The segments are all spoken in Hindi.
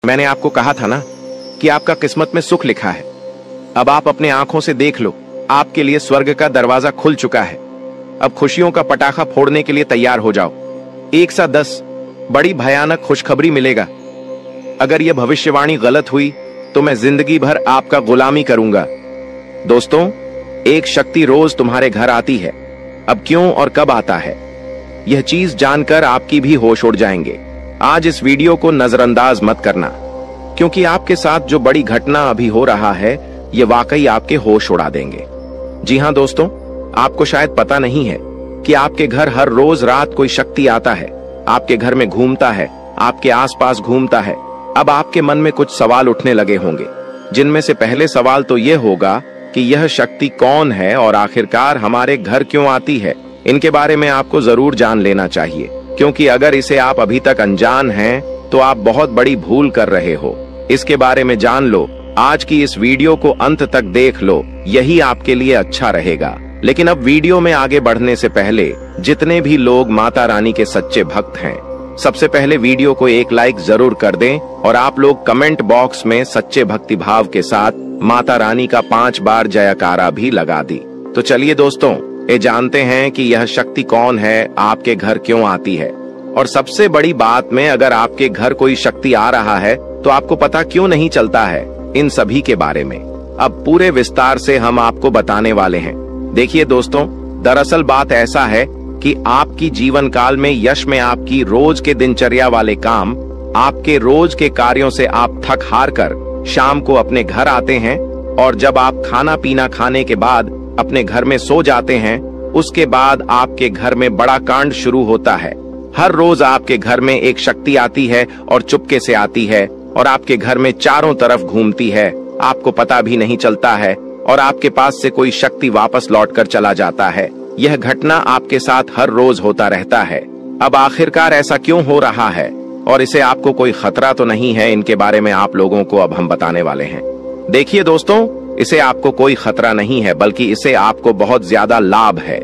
मैंने आपको कहा था ना कि आपका किस्मत में सुख लिखा है। अब आप अपने आंखों से देख लो, आपके लिए स्वर्ग का दरवाजा खुल चुका है। अब खुशियों का पटाखा फोड़ने के लिए तैयार हो जाओ। 1 सा 10 बड़ी भयानक खुशखबरी मिलेगा। अगर यह भविष्यवाणी गलत हुई तो मैं जिंदगी भर आपका गुलामी करूंगा। दोस्तों, एक शक्ति रोज तुम्हारे घर आती है। अब क्यों और कब आता है, यह चीज जानकर आपकी भी होश उड़ जाएंगे। आज इस वीडियो को नजरअंदाज मत करना, क्योंकि आपके साथ जो बड़ी घटना अभी हो रहा है ये वाकई आपके होश उड़ा देंगे। जी हां दोस्तों, आपको शायद पता नहीं है कि आपके घर हर रोज रात कोई शक्ति आता है, आपके घर में घूमता है, आपके आसपास घूमता है। अब आपके मन में कुछ सवाल उठने लगे होंगे, जिनमें से पहले सवाल तो यह होगा कि यह शक्ति कौन है और आखिरकार हमारे घर क्यों आती है। इनके बारे में आपको जरूर जान लेना चाहिए, क्योंकि अगर इसे आप अभी तक अनजान हैं तो आप बहुत बड़ी भूल कर रहे हो। इसके बारे में जान लो, आज की इस वीडियो को अंत तक देख लो, यही आपके लिए अच्छा रहेगा। लेकिन अब वीडियो में आगे बढ़ने से पहले जितने भी लोग माता रानी के सच्चे भक्त हैं, सबसे पहले वीडियो को एक लाइक जरूर कर दें और आप लोग कमेंट बॉक्स में सच्चे भक्ति भाव के साथ माता रानी का 5 बार जयकारा भी लगा दी। तो चलिए दोस्तों, ये जानते हैं कि यह शक्ति कौन है, आपके घर क्यों आती है, और सबसे बड़ी बात में अगर आपके घर कोई शक्ति आ रहा है तो आपको पता क्यों नहीं चलता है। इन सभी के बारे में अब पूरे विस्तार से हम आपको बताने वाले हैं। देखिए दोस्तों, दरअसल बात ऐसा है कि आपकी जीवन काल में यश में आपकी रोज के दिनचर्या वाले काम, आपके रोज के कार्यों से आप थक हार कर शाम को अपने घर आते हैं, और जब आप खाना पीना खाने के बाद अपने घर में सो जाते हैं, उसके बाद आपके घर में बड़ा कांड शुरू होता है। हर रोज आपके घर में एक शक्ति आती है और चुपके से आती है और आपके घर में चारों तरफ घूमती है, आपको पता भी नहीं चलता है, और आपके पास से कोई शक्ति वापस लौट कर चला जाता है। यह घटना आपके साथ हर रोज होता रहता है। अब आखिरकार ऐसा क्यों हो रहा है और इसे आपको कोई खतरा तो नहीं है, इनके बारे में आप लोगों को अब हम बताने वाले हैं। देखिए दोस्तों, इसे आपको कोई खतरा नहीं है, बल्कि इसे आपको बहुत ज्यादा लाभ है।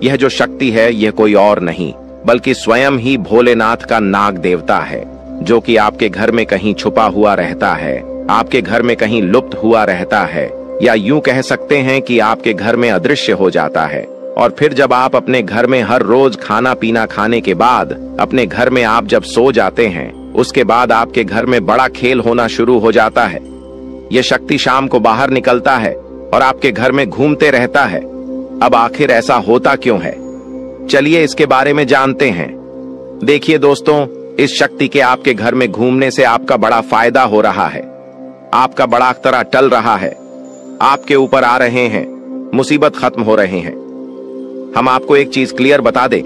यह जो शक्ति है यह कोई और नहीं बल्कि स्वयं ही भोलेनाथ का नाग देवता है, जो कि आपके घर में कहीं छुपा हुआ रहता है, आपके घर में कहीं लुप्त हुआ रहता है, या यूं कह सकते हैं कि आपके घर में अदृश्य हो जाता है। और फिर जब आप अपने घर में हर रोज खाना पीना खाने के बाद अपने घर में आप जब सो जाते हैं, उसके बाद आपके घर में बड़ा खेल होना शुरू हो जाता है। यह शक्ति शाम को बाहर निकलता है और आपके घर में घूमते रहता है। अब आखिर ऐसा होता क्यों है, चलिए इसके बारे में जानते हैं। देखिए दोस्तों, इस शक्ति के आपके घर में घूमने से आपका बड़ा फायदा हो रहा है, आपका बड़ा अख्तरा टल रहा है, आपके ऊपर आ रहे हैं, मुसीबत खत्म हो रहे हैं। हम आपको एक चीज क्लियर बता दें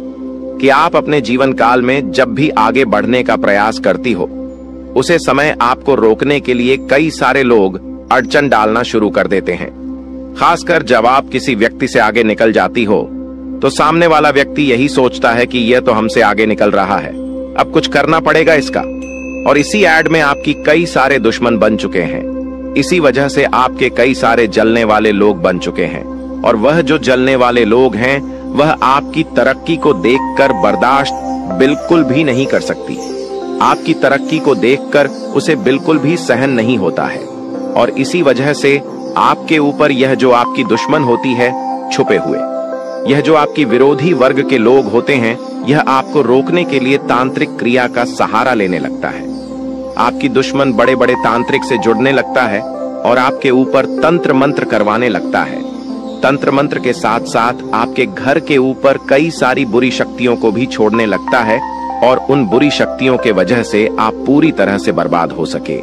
कि आप अपने जीवन काल में जब भी आगे बढ़ने का प्रयास करती हो, उसे समय आपको रोकने के लिए कई सारे लोग अड़चन डालना शुरू कर देते हैं। खासकर जब आप किसी व्यक्ति से आगे निकल जाती हो तो सामने वाला व्यक्ति यही सोचता है कि यह तो हमसे आगे निकल रहा है, अब कुछ करना पड़ेगा इसका। और इसी एड में आपकी कई सारे दुश्मन बन चुके हैं। इसी वजह से आपके कई सारे जलने वाले लोग बन चुके हैं, और वह जो जलने वाले लोग हैं वह आपकी तरक्की को देखकर बर्दाश्त बिल्कुल भी नहीं कर सकती। आपकी तरक्की को देखकर उसे बिल्कुल भी सहन नहीं होता है, और इसी वजह से आपके ऊपर यह जो आपकी दुश्मन होती है छुपे हुए, यह जो आपकी विरोधी वर्ग के लोग होते हैं, यह आपको रोकने के लिए तांत्रिक क्रिया का सहारा लेने लगता है। आपकी दुश्मन बड़े बड़े तांत्रिक से जुड़ने लगता है और आपके ऊपर तंत्र मंत्र करवाने लगता है। तंत्र मंत्र के साथ साथ आपके घर के ऊपर कई सारी बुरी शक्तियों को भी छोड़ने लगता है, और उन बुरी शक्तियों के वजह से आप पूरी तरह से बर्बाद हो सके।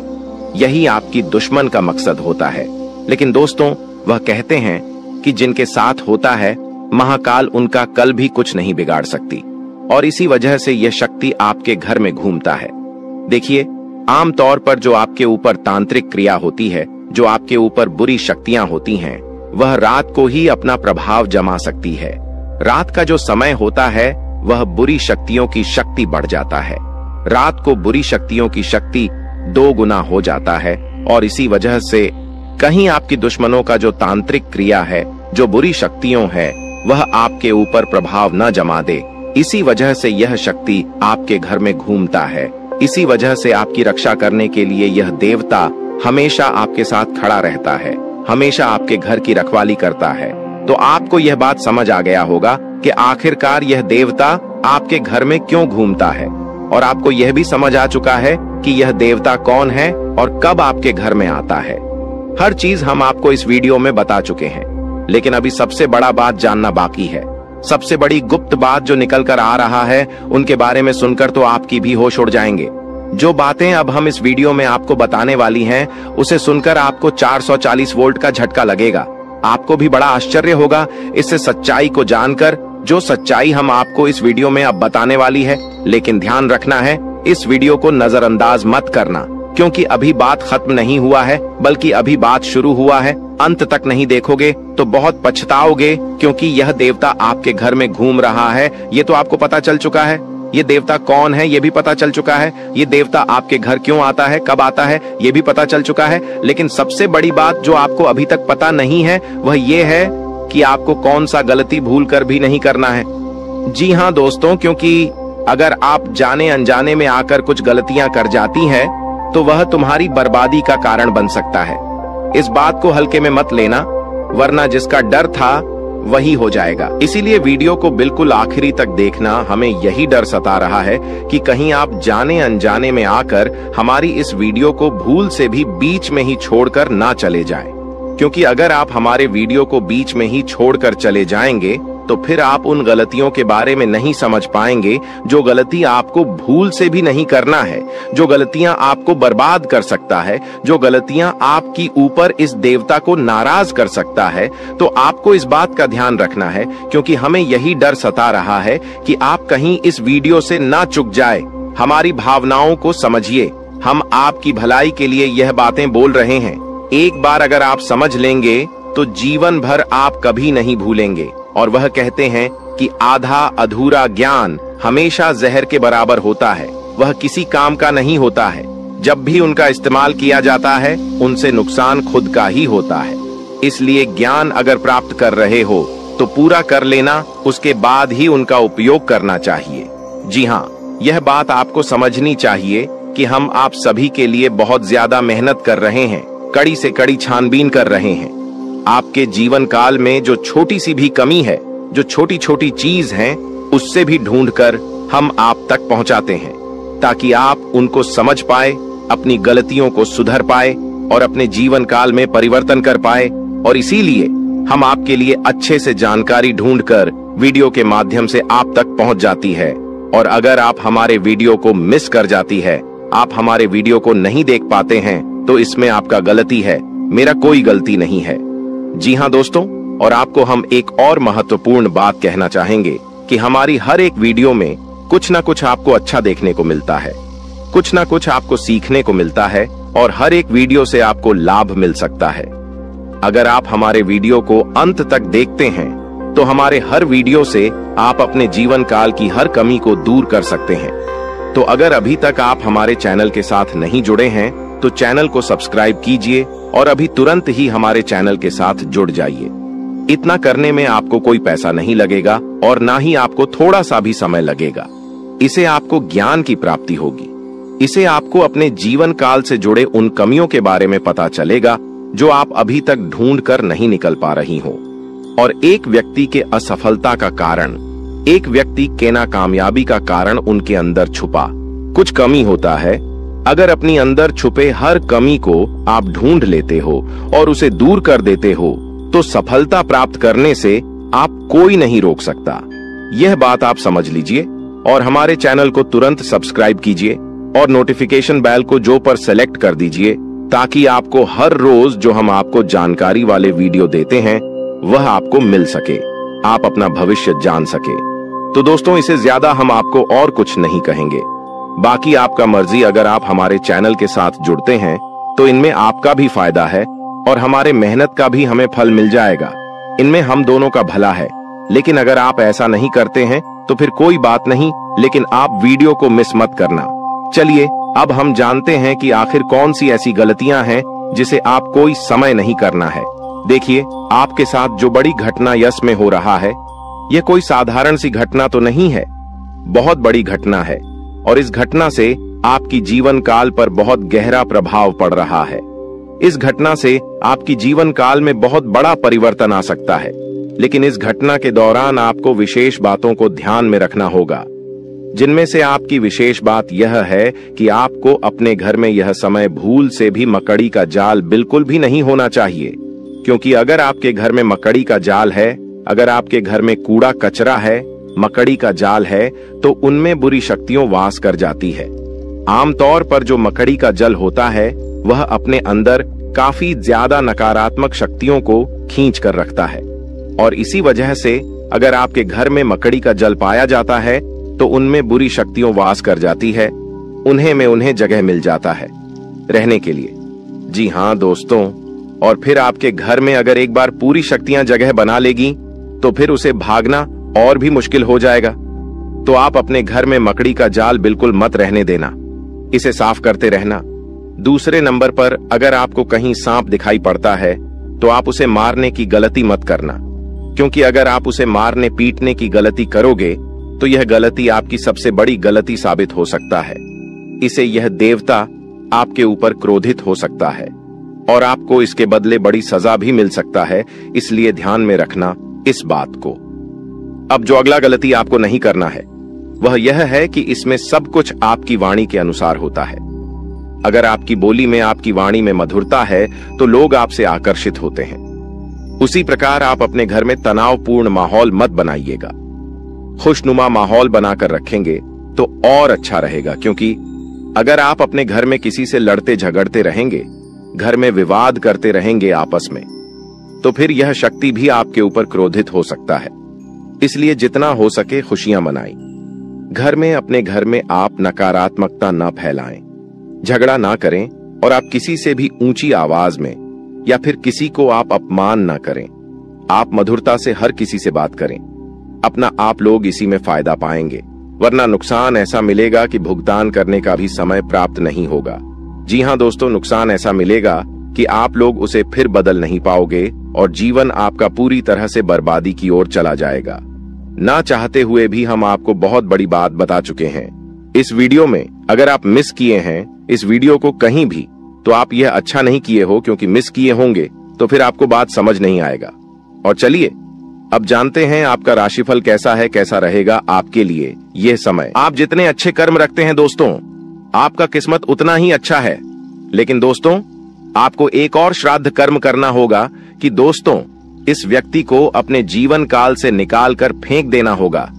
यही आपकी दुश्मन का मकसद होता है। लेकिन दोस्तों, वह कहते हैं कि जिनके साथ होता है महाकाल उनका कल भी कुछ नहीं बिगाड़ सकती, और इसी वजह से यह शक्ति आपके घर में घूमता है। देखिए, आमतौर पर जो आपके ऊपर तांत्रिक क्रिया होती है, जो आपके ऊपर बुरी शक्तियां होती हैं, वह रात को ही अपना प्रभाव जमा सकती है। रात का जो समय होता है वह बुरी शक्तियों की शक्ति बढ़ जाता है। रात को बुरी शक्तियों की शक्ति 2 गुना हो जाता है, और इसी वजह से कहीं आपकी दुश्मनों का जो तांत्रिक क्रिया है, जो बुरी शक्तियों है, वह आपके ऊपर प्रभाव न जमा दे। इसी वजह से यह शक्ति आपके घर में घूमता है। इसी वजह से आपकी रक्षा करने के लिए यह देवता हमेशा आपके साथ खड़ा रहता है, हमेशा आपके घर की रखवाली करता है। तो आपको यह बात समझ आ गया होगा कि आखिरकार यह देवता आपके घर में क्यों घूमता है, और आपको यह भी समझ आ चुका है कि यह देवता कौन है और कब आपके घर में आता है। हर चीज हम आपको इस वीडियो में बता चुके हैं, लेकिन अभी सबसे बड़ा बात जानना बाकी है। सबसे बड़ी गुप्त बात जो निकल कर आ रहा है, उनके बारे में सुनकर तो आपकी भी होश उड़ जाएंगे। जो बातें अब हम इस वीडियो में आपको बताने वाली हैं, उसे सुनकर आपको 440 वोल्ट का झटका लगेगा। आपको भी बड़ा आश्चर्य होगा इससे सच्चाई को जानकर, जो सच्चाई हम आपको इस वीडियो में अब बताने वाली है। लेकिन ध्यान रखना है, इस वीडियो को नजरअंदाज मत करना, क्योंकि अभी बात खत्म नहीं हुआ है, बल्कि अभी बात शुरू हुआ है। अंत तक नहीं देखोगे तो बहुत पछताओगे, क्योंकि यह देवता आपके घर में घूम रहा है ये तो आपको पता चल चुका है। ये देवता कौन है ये भी पता चल चुका है। ये देवता आपके घर क्यों आता है, कब आता है, ये भी पता चल चुका है। लेकिन सबसे बड़ी बात जो आपको अभी तक पता नहीं है, वह ये है कि आपको कौन सा गलती भूल कर भी नहीं करना है। जी हाँ दोस्तों, क्योंकि अगर आप जाने अनजाने में आकर कुछ गलतियां कर जाती हैं, तो वह तुम्हारी बर्बादी का कारण बन सकता है। इस बात को हल्के में मत लेना, वरना जिसका डर था वही हो जाएगा। इसीलिए वीडियो को बिल्कुल आखिरी तक देखना। हमें यही डर सता रहा है कि कहीं आप जाने अनजाने में आकर हमारी इस वीडियो को भूल से भी बीच में ही छोड़कर ना चले जाएं। क्योंकि अगर आप हमारे वीडियो को बीच में ही छोड़कर चले जाएंगे, तो फिर आप उन गलतियों के बारे में नहीं समझ पाएंगे जो गलती आपको भूल से भी नहीं करना है, जो गलतियां आपको बर्बाद कर सकता है, जो गलतियां आपकी ऊपर इस देवता को नाराज कर सकता है। तो आपको इस बात का ध्यान रखना है, क्योंकि हमें यही डर सता रहा है कि आप कहीं इस वीडियो से ना चूक जाए। हमारी भावनाओं को समझिए, हम आपकी भलाई के लिए यह बातें बोल रहे हैं। एक बार अगर आप समझ लेंगे तो जीवन भर आप कभी नहीं भूलेंगे। और वह कहते हैं कि आधा अधूरा ज्ञान हमेशा जहर के बराबर होता है, वह किसी काम का नहीं होता है। जब भी उनका इस्तेमाल किया जाता है, उनसे नुकसान खुद का ही होता है। इसलिए ज्ञान अगर प्राप्त कर रहे हो तो पूरा कर लेना, उसके बाद ही उनका उपयोग करना चाहिए। जी हाँ, यह बात आपको समझनी चाहिए कि हम आप सभी के लिए बहुत ज्यादा मेहनत कर रहे हैं, कड़ी से कड़ी छानबीन कर रहे हैं। आपके जीवन काल में जो छोटी सी भी कमी है, जो छोटी छोटी चीज है, उससे भी ढूंढकर हम आप तक पहुंचाते हैं, ताकि आप उनको समझ पाए, अपनी गलतियों को सुधर पाए और अपने जीवन काल में परिवर्तन कर पाए। और इसीलिए हम आपके लिए अच्छे से जानकारी ढूंढकर वीडियो के माध्यम से आप तक पहुंच जाती है। और अगर आप हमारे वीडियो को मिस कर जाती है, आप हमारे वीडियो को नहीं देख पाते हैं, तो इसमें आपका गलती है, मेरा कोई गलती नहीं है। जी हाँ दोस्तों, और आपको हम एक और महत्वपूर्ण बात कहना चाहेंगे कि हमारी हर एक वीडियो में कुछ ना कुछ आपको अच्छा देखने को मिलता है, कुछ ना कुछ आपको सीखने को मिलता है, और हर एक वीडियो से आपको लाभ मिल सकता है। अगर आप हमारे वीडियो को अंत तक देखते हैं, तो हमारे हर वीडियो से आप अपने जीवन काल की हर कमी को दूर कर सकते हैं। तो अगर अभी तक आप हमारे चैनल के साथ नहीं जुड़े हैं, तो चैनल को सब्सक्राइब कीजिए और अभी तुरंत ही हमारे चैनल के साथ जुड़ जाइए। इतना करने में आपको कोई पैसा नहीं लगेगा और ना ही आपको थोड़ा सा भी समय लगेगा। इसे आपको ज्ञान की प्राप्ति होगी। इसे आपको अपने जीवन काल से जुड़े उन कमियों के बारे में पता चलेगा जो आप अभी तक ढूंढ कर नहीं निकल पा रही हो। और एक व्यक्ति के असफलता का कारण, एक व्यक्ति के नाकामयाबी का कारण उनके अंदर छुपा कुछ कमी होता है। अगर अपनी अंदर छुपे हर कमी को आप ढूंढ लेते हो और उसे दूर कर देते हो, तो सफलता प्राप्त करने से आप कोई नहीं रोक सकता। यह बात आप समझ लीजिए और हमारे चैनल को तुरंत सब्सक्राइब कीजिए और नोटिफिकेशन बेल को जो पर सेलेक्ट कर दीजिए, ताकि आपको हर रोज जो हम आपको जानकारी वाले वीडियो देते हैं वह आपको मिल सके, आप अपना भविष्य जान सके। तो दोस्तों, इसे ज्यादा हम आपको और कुछ नहीं कहेंगे। बाकी आपका मर्जी। अगर आप हमारे चैनल के साथ जुड़ते हैं तो इनमें आपका भी फायदा है और हमारे मेहनत का भी हमें फल मिल जाएगा। इनमें हम दोनों का भला है। लेकिन अगर आप ऐसा नहीं करते हैं तो फिर कोई बात नहीं, लेकिन आप वीडियो को मिस मत करना। चलिए अब हम जानते हैं कि आखिर कौन सी ऐसी गलतियां हैं जिसे आप कोई समय नहीं करना है। देखिए, आपके साथ जो बड़ी घटना यश में हो रहा है, यह कोई साधारण सी घटना तो नहीं है, बहुत बड़ी घटना है। और इस घटना से आपकी जीवन काल पर बहुत गहरा प्रभाव पड़ रहा है। इस घटना से आपकी जीवन काल में बहुत बड़ा परिवर्तन आ सकता है, लेकिन इस घटना के दौरान आपको विशेष बातों को ध्यान में रखना होगा, जिनमें से आपकी विशेष बात यह है कि आपको अपने घर में यह समय भूल से भी मकड़ी का जाल बिल्कुल भी नहीं होना चाहिए, क्योंकि अगर आपके घर में मकड़ी का जाल है, अगर आपके घर में कूड़ा कचरा है, मकड़ी का जाल है, तो उनमें बुरी शक्तियां वास कर जाती है। आमतौर पर जो मकड़ी का जल होता है वह अपने अंदर काफी ज्यादा नकारात्मक शक्तियों को खींच कर रखता है, और इसी वजह से अगर आपके घर में मकड़ी का जल पाया जाता है तो उनमें बुरी शक्तियां वास कर जाती है, उन्हें जगह मिल जाता है रहने के लिए। जी हाँ दोस्तों, और फिर आपके घर में अगर एक बार पूरी शक्तियां जगह बना लेगी तो फिर उसे भागना और भी मुश्किल हो जाएगा। तो आप अपने घर में मकड़ी का जाल बिल्कुल मत रहने देना, इसे साफ करते रहना। दूसरे नंबर पर, अगर आपको कहीं सांप दिखाई पड़ता है तो आप उसे मारने की गलती मत करना, क्योंकि अगर आप उसे मारने पीटने की गलती करोगे तो यह गलती आपकी सबसे बड़ी गलती साबित हो सकता है। इसे यह देवता आपके ऊपर क्रोधित हो सकता है और आपको इसके बदले बड़ी सजा भी मिल सकता है, इसलिए ध्यान में रखना इस बात को। अब जो अगला गलती आपको नहीं करना है वह यह है कि इसमें सब कुछ आपकी वाणी के अनुसार होता है। अगर आपकी बोली में, आपकी वाणी में मधुरता है तो लोग आपसे आकर्षित होते हैं। उसी प्रकार आप अपने घर में तनावपूर्ण माहौल मत बनाइएगा। खुशनुमा माहौल बनाकर रखेंगे तो और अच्छा रहेगा, क्योंकि अगर आप अपने घर में किसी से लड़ते झगड़ते रहेंगे, घर में विवाद करते रहेंगे आपस में, तो फिर यह शक्ति भी आपके ऊपर क्रोधित हो सकता है। इसलिए जितना हो सके खुशियां मनाएं। घर में, अपने घर में आप नकारात्मकता न फैलाएं, झगड़ा ना करें, और आप किसी से भी ऊंची आवाज में या फिर किसी को आप अपमान ना करें। आप मधुरता से हर किसी से बात करें। अपना आप लोग इसी में फायदा पाएंगे, वरना नुकसान ऐसा मिलेगा कि भुगतान करने का भी समय प्राप्त नहीं होगा। जी हाँ दोस्तों, नुकसान ऐसा मिलेगा कि आप लोग उसे फिर बदल नहीं पाओगे और जीवन आपका पूरी तरह से बर्बादी की ओर चला जाएगा। ना चाहते हुए भी हम आपको बहुत बड़ी बात बता चुके हैं इस वीडियो में। अगर आप मिस किए हैं इस वीडियो को कहीं भी, तो आप यह अच्छा नहीं किए हो, क्योंकि मिस किए होंगे तो फिर आपको बात समझ नहीं आएगा। और चलिए अब जानते हैं आपका राशिफल कैसा है, कैसा रहेगा आपके लिए यह समय। आप जितने अच्छे कर्म रखते हैं दोस्तों, आपका किस्मत उतना ही अच्छा है। लेकिन दोस्तों, आपको एक और श्राद्ध कर्म करना होगा कि दोस्तों, इस व्यक्ति को अपने जीवन काल से निकाल कर फेंक देना होगा।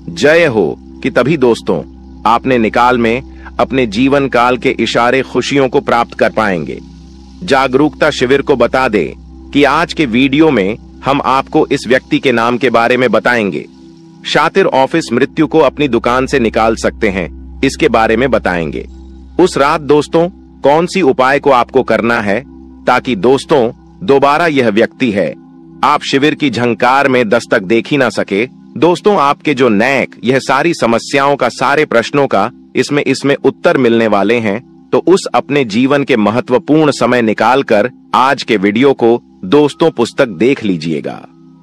जय हो कि तभी दोस्तों आपने निकाल में अपने जीवन काल के इशारे खुशियों को प्राप्त कर पाएंगे। जागरूकता शिविर को बता दे कि आज के वीडियो में हम आपको इस व्यक्ति के नाम के बारे में बताएंगे। शातिर ऑफिस मृत्यु को अपनी दुकान से निकाल सकते हैं, इसके बारे में बताएंगे। उस रात दोस्तों कौन सी उपाय को आपको करना है ताकि दोस्तों दोबारा यह व्यक्ति है आप शिविर की झंकार में दस्तक देख ही ना सके। दोस्तों, आपके जो नैक, यह सारी समस्याओं का, सारे प्रश्नों का इसमें उत्तर मिलने वाले हैं। तो उस अपने जीवन के महत्वपूर्ण समय निकालकर आज के वीडियो को दोस्तों पुस्तक देख लीजिएगा।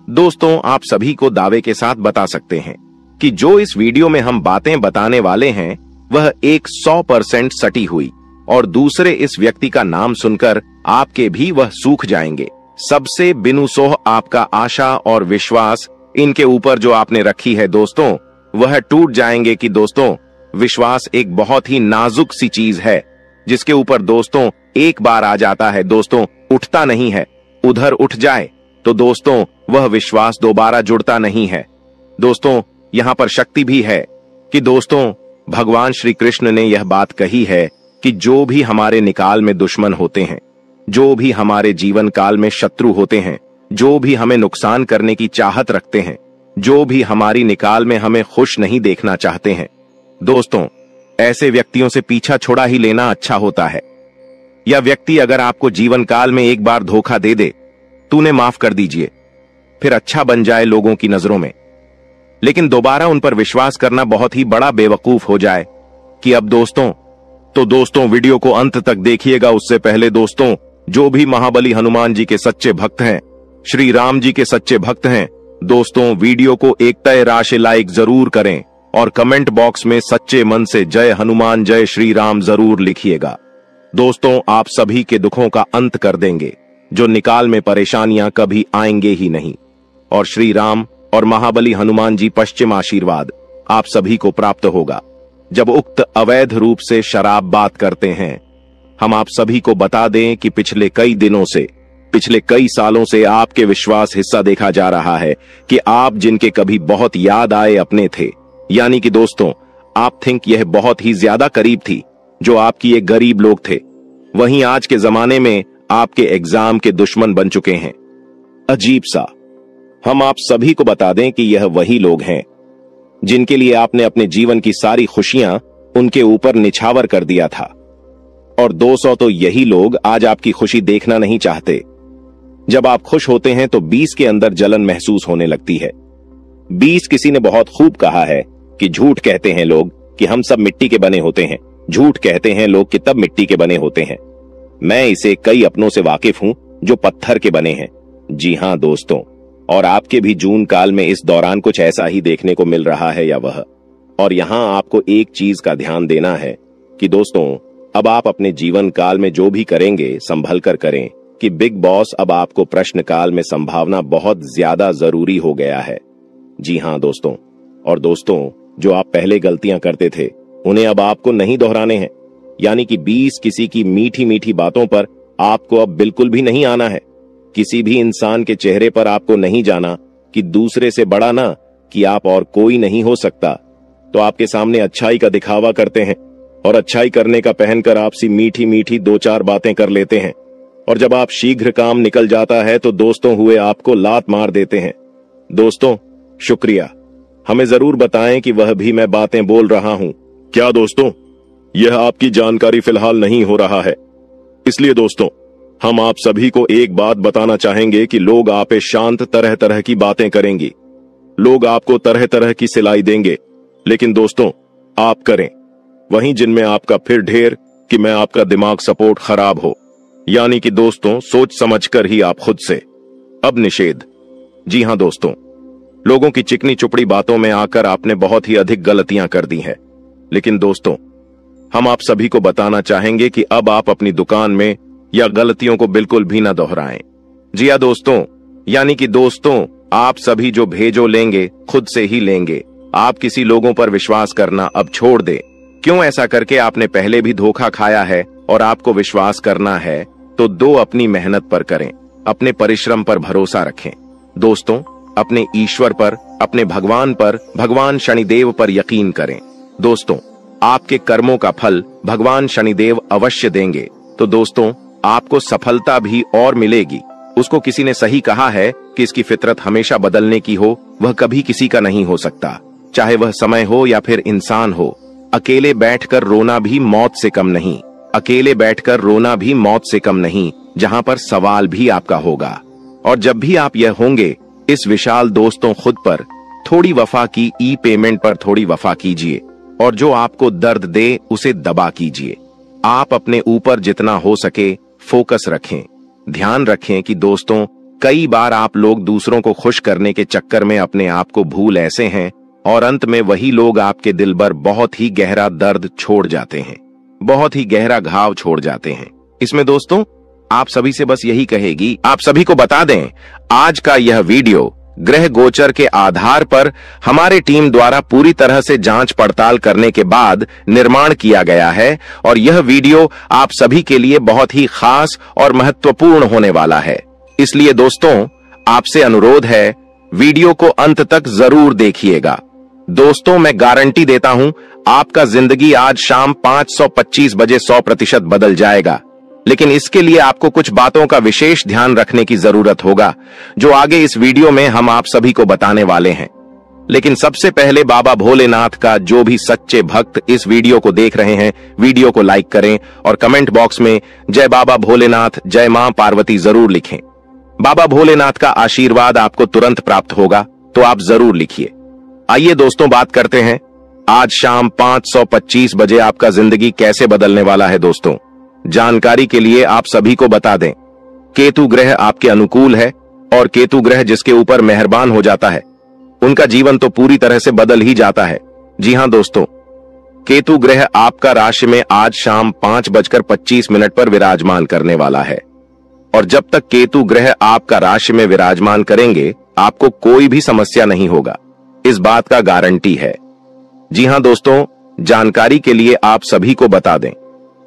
दोस्तों, आप सभी को दावे के साथ बता सकते हैं कि जो इस वीडियो में हम बातें बताने वाले हैं वह 100% सटी हुई, और दूसरे इस व्यक्ति का नाम सुनकर आपके भी वह सूख जाएंगे। सबसे बिनुसोह आपका आशा और विश्वास इनके ऊपर जो आपने रखी है दोस्तों, वह टूट जाएंगे। कि दोस्तों, विश्वास एक बहुत ही नाजुक सी चीज है, जिसके ऊपर दोस्तों एक बार आ जाता है दोस्तों उठता नहीं है। उधर उठ जाए तो दोस्तों वह विश्वास दोबारा जुड़ता नहीं है। दोस्तों, यहाँ पर शक्ति भी है कि दोस्तों भगवान श्री कृष्ण ने यह बात कही है कि जो भी हमारे निकाल में दुश्मन होते हैं, जो भी हमारे जीवन काल में शत्रु होते हैं, जो भी हमें नुकसान करने की चाहत रखते हैं, जो भी हमारी निकाल में हमें खुश नहीं देखना चाहते हैं, दोस्तों ऐसे व्यक्तियों से पीछा छोड़ा ही लेना अच्छा होता है। यह व्यक्ति अगर आपको जीवन काल में एक बार धोखा दे दे तो उन्हें माफ कर दीजिए, फिर अच्छा बन जाए लोगों की नजरों में, लेकिन दोबारा उन पर विश्वास करना बहुत ही बड़ा बेवकूफ हो जाए कि अब दोस्तों। तो दोस्तों वीडियो को अंत तक देखिएगा। उससे पहले दोस्तों, जो भी महाबली हनुमान जी के सच्चे भक्त हैं, श्री राम जी के सच्चे भक्त हैं, दोस्तों वीडियो को एक तय राशि लाइक जरूर करें और कमेंट बॉक्स में सच्चे मन से जय हनुमान जय श्री राम जरूर लिखिएगा। दोस्तों, आप सभी के दुखों का अंत कर देंगे, जो निकाल में परेशानियां कभी आएंगे ही नहीं। और श्री राम और महाबली हनुमान जी पश्चिम आशीर्वाद आप सभी को प्राप्त होगा। जब उक्त अवैध रूप से शराब बात करते हैं, हम आप सभी को बता दें कि पिछले कई दिनों से, पिछले कई सालों से आपके विश्वास हिस्सा देखा जा रहा है कि आप जिनके कभी बहुत याद आए अपने थे, यानी कि दोस्तों आप थिंक यह बहुत ही ज्यादा करीब थी, जो आपकी एक गरीब लोग थे, वहीं आज के जमाने में आपके एग्जाम के दुश्मन बन चुके हैं। अजीब सा। हम आप सभी को बता दें कि यह वही लोग हैं जिनके लिए आपने अपने जीवन की सारी खुशियां उनके ऊपर निछावर कर दिया था। और 200 तो यही लोग आज आपकी खुशी देखना नहीं चाहते। जब आप खुश होते हैं तो 20 के अंदर जलन महसूस होने लगती है। 20 किसी ने बहुत खूब कहा है कि झूठ कहते हैं लोग कि हम सब मिट्टी के बने होते हैं, झूठ कहते हैं लोग कि तब मिट्टी के बने होते हैं। मैं इसे कई अपनों से वाकिफ हूं जो पत्थर के बने हैं। जी हां दोस्तों, और आपके भी जून काल में इस दौरान कुछ ऐसा ही देखने को मिल रहा है या वह। और यहां आपको एक चीज का ध्यान देना है कि दोस्तों अब आप अपने जीवन काल में जो भी करेंगे संभल कर करें, कि बिग बॉस अब आपको प्रश्न काल में संभावना बहुत ज्यादा जरूरी हो गया है। जी हां दोस्तों, और दोस्तों जो आप पहले गलतियां करते थे उन्हें अब आपको नहीं दोहराने हैं, यानी कि 20 किसी की मीठी मीठी बातों पर आपको अब बिल्कुल भी नहीं आना है। किसी भी इंसान के चेहरे पर आपको नहीं जाना कि दूसरे से बड़ा ना कि आप और कोई नहीं हो सकता, तो आपके सामने अच्छाई का दिखावा करते हैं और अच्छाई करने का पहनकर आपसी मीठी मीठी 2-4 बातें कर लेते हैं। और जब आप शीघ्र काम निकल जाता है तो दोस्तों हुए आपको लात मार देते हैं। दोस्तों शुक्रिया, हमें जरूर बताएं कि वह भी मैं बातें बोल रहा हूं क्या। दोस्तों यह आपकी जानकारी फिलहाल नहीं हो रहा है, इसलिए दोस्तों हम आप सभी को एक बात बताना चाहेंगे कि लोग आप पे शांत तरह तरह की बातें करेंगी, लोग आपको तरह तरह की सिलाई देंगे, लेकिन दोस्तों आप करें वहीं जिनमें आपका फिर ढेर कि मैं आपका दिमाग सपोर्ट खराब हो, यानी कि दोस्तों सोच समझकर ही आप खुद से। अब निषेध। जी हां दोस्तों, लोगों की चिकनी चुपड़ी बातों में आकर आपने बहुत ही अधिक गलतियां कर दी हैं, लेकिन दोस्तों हम आप सभी को बताना चाहेंगे कि अब आप अपनी दुकान में या गलतियों को बिल्कुल भी न दोहराएं। जी हां दोस्तों, यानी कि दोस्तों आप सभी जो भेजो लेंगे खुद से ही लेंगे। आप किसी लोगों पर विश्वास करना अब छोड़ दें। क्यों ऐसा करके आपने पहले भी धोखा खाया है और आपको विश्वास करना है तो दो अपनी मेहनत पर करें, अपने परिश्रम पर भरोसा रखें। दोस्तों अपने ईश्वर पर, अपने भगवान पर, भगवान शनिदेव पर यकीन करें। दोस्तों आपके कर्मों का फल भगवान शनिदेव अवश्य देंगे। तो दोस्तों आपको सफलता भी और मिलेगी। उसको किसी ने सही कहा है कि इसकी फितरत हमेशा बदलने की हो, वह कभी किसी का नहीं हो सकता, चाहे वह समय हो या फिर इंसान हो। अकेले बैठकर रोना भी मौत से कम नहीं, अकेले बैठकर रोना भी मौत से कम नहीं, जहां पर सवाल भी आपका होगा। और जब भी आप यह होंगे, इस विशाल दोस्तों खुद पर थोड़ी वफा की ई पेमेंट पर थोड़ी वफा कीजिए और जो आपको दर्द दे उसे दबा कीजिए। आप अपने ऊपर जितना हो सके फोकस रखें। ध्यान रखें कि दोस्तों कई बार आप लोग दूसरों को खुश करने के चक्कर में अपने आप को भूल ऐसे हैं और अंत में वही लोग आपके दिल पर बहुत ही गहरा दर्द छोड़ जाते हैं, बहुत ही गहरा घाव छोड़ जाते हैं। इसमें दोस्तों आप सभी से बस यही कहेगी, आप सभी को बता दें आज का यह वीडियो ग्रह गोचर के आधार पर हमारे टीम द्वारा पूरी तरह से जांच पड़ताल करने के बाद निर्माण किया गया है और यह वीडियो आप सभी के लिए बहुत ही खास और महत्वपूर्ण होने वाला है। इसलिए दोस्तों आपसे अनुरोध है वीडियो को अंत तक जरूर देखिएगा। दोस्तों मैं गारंटी देता हूं आपका जिंदगी आज शाम 5:25 बजे 100% बदल जाएगा, लेकिन इसके लिए आपको कुछ बातों का विशेष ध्यान रखने की जरूरत होगा जो आगे इस वीडियो में हम आप सभी को बताने वाले हैं। लेकिन सबसे पहले बाबा भोलेनाथ का जो भी सच्चे भक्त इस वीडियो को देख रहे हैं, वीडियो को लाइक करें और कमेंट बॉक्स में जय बाबा भोलेनाथ, जय मां पार्वती जरूर लिखें। बाबा भोलेनाथ का आशीर्वाद आपको तुरंत प्राप्त होगा, तो आप जरूर लिखिए। आइए दोस्तों बात करते हैं आज शाम 5:25 बजे आपका जिंदगी कैसे बदलने वाला है। दोस्तों जानकारी के लिए आप सभी को बता दें, केतु ग्रह आपके अनुकूल है और केतु ग्रह जिसके ऊपर मेहरबान हो जाता है उनका जीवन तो पूरी तरह से बदल ही जाता है। जी हां दोस्तों, केतु ग्रह आपका राशि में आज शाम 5:25 पर विराजमान करने वाला है। और जब तक केतु ग्रह आपका राशि में विराजमान करेंगे, आपको कोई भी समस्या नहीं होगा, इस बात का गारंटी है। जी हां दोस्तों, जानकारी के लिए आप सभी को बता दें,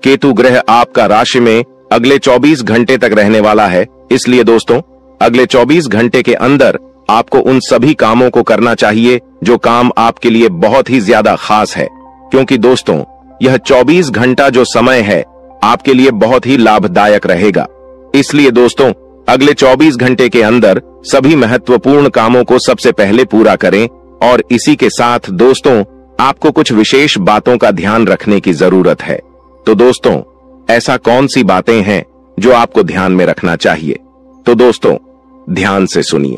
केतु ग्रह आपका राशि में अगले 24 घंटे तक रहने वाला है। इसलिए दोस्तों, अगले 24 घंटे के अंदर आपको उन सभी कामों को करना चाहिए जो काम आपके लिए बहुत ही ज्यादा खास है, क्योंकि दोस्तों यह 24 घंटा जो समय है आपके लिए बहुत ही लाभदायक रहेगा। इसलिए दोस्तों, अगले 24 घंटे के अंदर सभी महत्वपूर्ण कामों को सबसे पहले पूरा करें। और इसी के साथ दोस्तों, आपको कुछ विशेष बातों का ध्यान रखने की जरूरत है। तो दोस्तों, ऐसा कौन सी बातें हैं जो आपको ध्यान में रखना चाहिए? तो दोस्तों, ध्यान से सुनिए।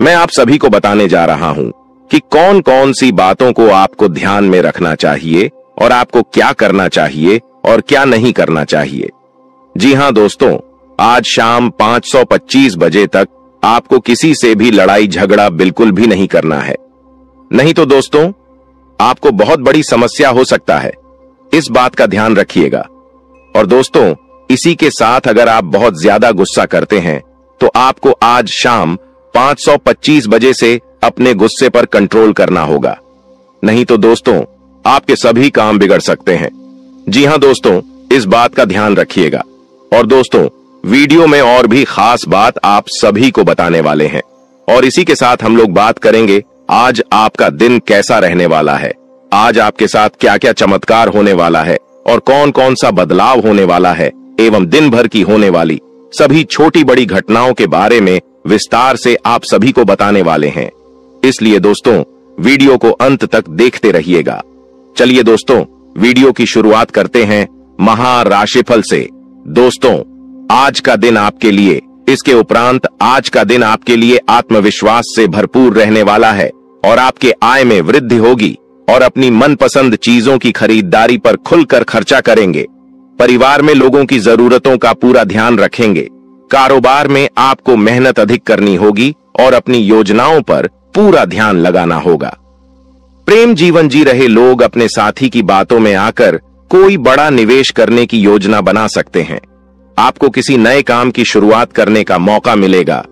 मैं आप सभी को बताने जा रहा हूं कि कौन कौन सी बातों को आपको ध्यान में रखना चाहिए और आपको क्या करना चाहिए और क्या नहीं करना चाहिए। जी हां दोस्तों, आज शाम 5:25 बजे तक आपको किसी से भी लड़ाई झगड़ा बिल्कुल भी नहीं करना है। नहीं तो दोस्तों, आपको बहुत बड़ी समस्या हो सकता है, इस बात का ध्यान रखिएगा। और दोस्तों, इसी के साथ अगर आप बहुत ज्यादा गुस्सा करते हैं तो आपको आज शाम 5:25 बजे से अपने गुस्से पर कंट्रोल करना होगा, नहीं तो दोस्तों आपके सभी काम बिगड़ सकते हैं। जी हां दोस्तों, इस बात का ध्यान रखिएगा। और दोस्तों, वीडियो में और भी खास बात आप सभी को बताने वाले हैं। और इसी के साथ हम लोग बात करेंगे आज आपका दिन कैसा रहने वाला है, आज आपके साथ क्या क्या चमत्कार होने वाला है और कौन कौन सा बदलाव होने वाला है, एवं दिन भर की होने वाली सभी छोटी बड़ी घटनाओं के बारे में विस्तार से आप सभी को बताने वाले हैं। इसलिए दोस्तों, वीडियो को अंत तक देखते रहिएगा। चलिए दोस्तों, वीडियो की शुरुआत करते हैं महाराशिफल से। दोस्तों, आज का दिन आपके लिए, इसके उपरांत आज का दिन आपके लिए आत्मविश्वास से भरपूर रहने वाला है और आपके आय में वृद्धि होगी और अपनी मनपसंद चीजों की खरीदारी पर खुलकर खर्चा करेंगे। परिवार में लोगों की जरूरतों का पूरा ध्यान रखेंगे। कारोबार में आपको मेहनत अधिक करनी होगी और अपनी योजनाओं पर पूरा ध्यान लगाना होगा। प्रेम जीवन जी रहे लोग अपने साथी की बातों में आकर कोई बड़ा निवेश करने की योजना बना सकते हैं। आपको किसी नए काम की शुरुआत करने का मौका मिलेगा।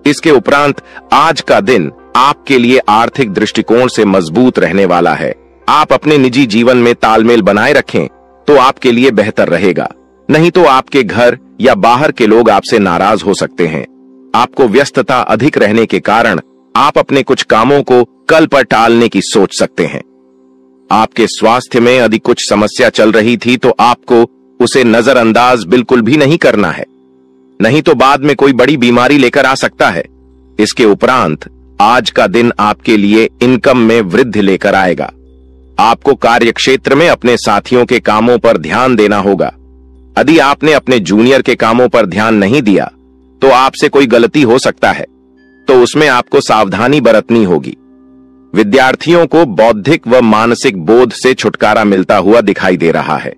इसके उपरांत आज का दिन आपके लिए आर्थिक दृष्टिकोण से मजबूत रहने वाला है। आप अपने निजी जीवन में तालमेल बनाए रखें तो आपके लिए बेहतर रहेगा, नहीं तो आपके घर या बाहर के लोग आपसे नाराज हो सकते हैं। आपको व्यस्तता अधिक रहने के कारण आप अपने कुछ कामों को कल पर टालने की सोच सकते हैं। आपके स्वास्थ्य में यदि कुछ समस्या चल रही थी तो आपको उसे नजरअंदाज बिल्कुल भी नहीं करना है, नहीं तो बाद में कोई बड़ी बीमारी लेकर आ सकता है। इसके उपरांत आज का दिन आपके लिए इनकम में वृद्धि लेकर आएगा। आपको कार्यक्षेत्र में अपने साथियों के कामों पर ध्यान देना होगा। यदि आपने अपने जूनियर के कामों पर ध्यान नहीं दिया तो आपसे कोई गलती हो सकता है, तो उसमें आपको सावधानी बरतनी होगी। विद्यार्थियों को बौद्धिक व मानसिक बोध से छुटकारा मिलता हुआ दिखाई दे रहा है।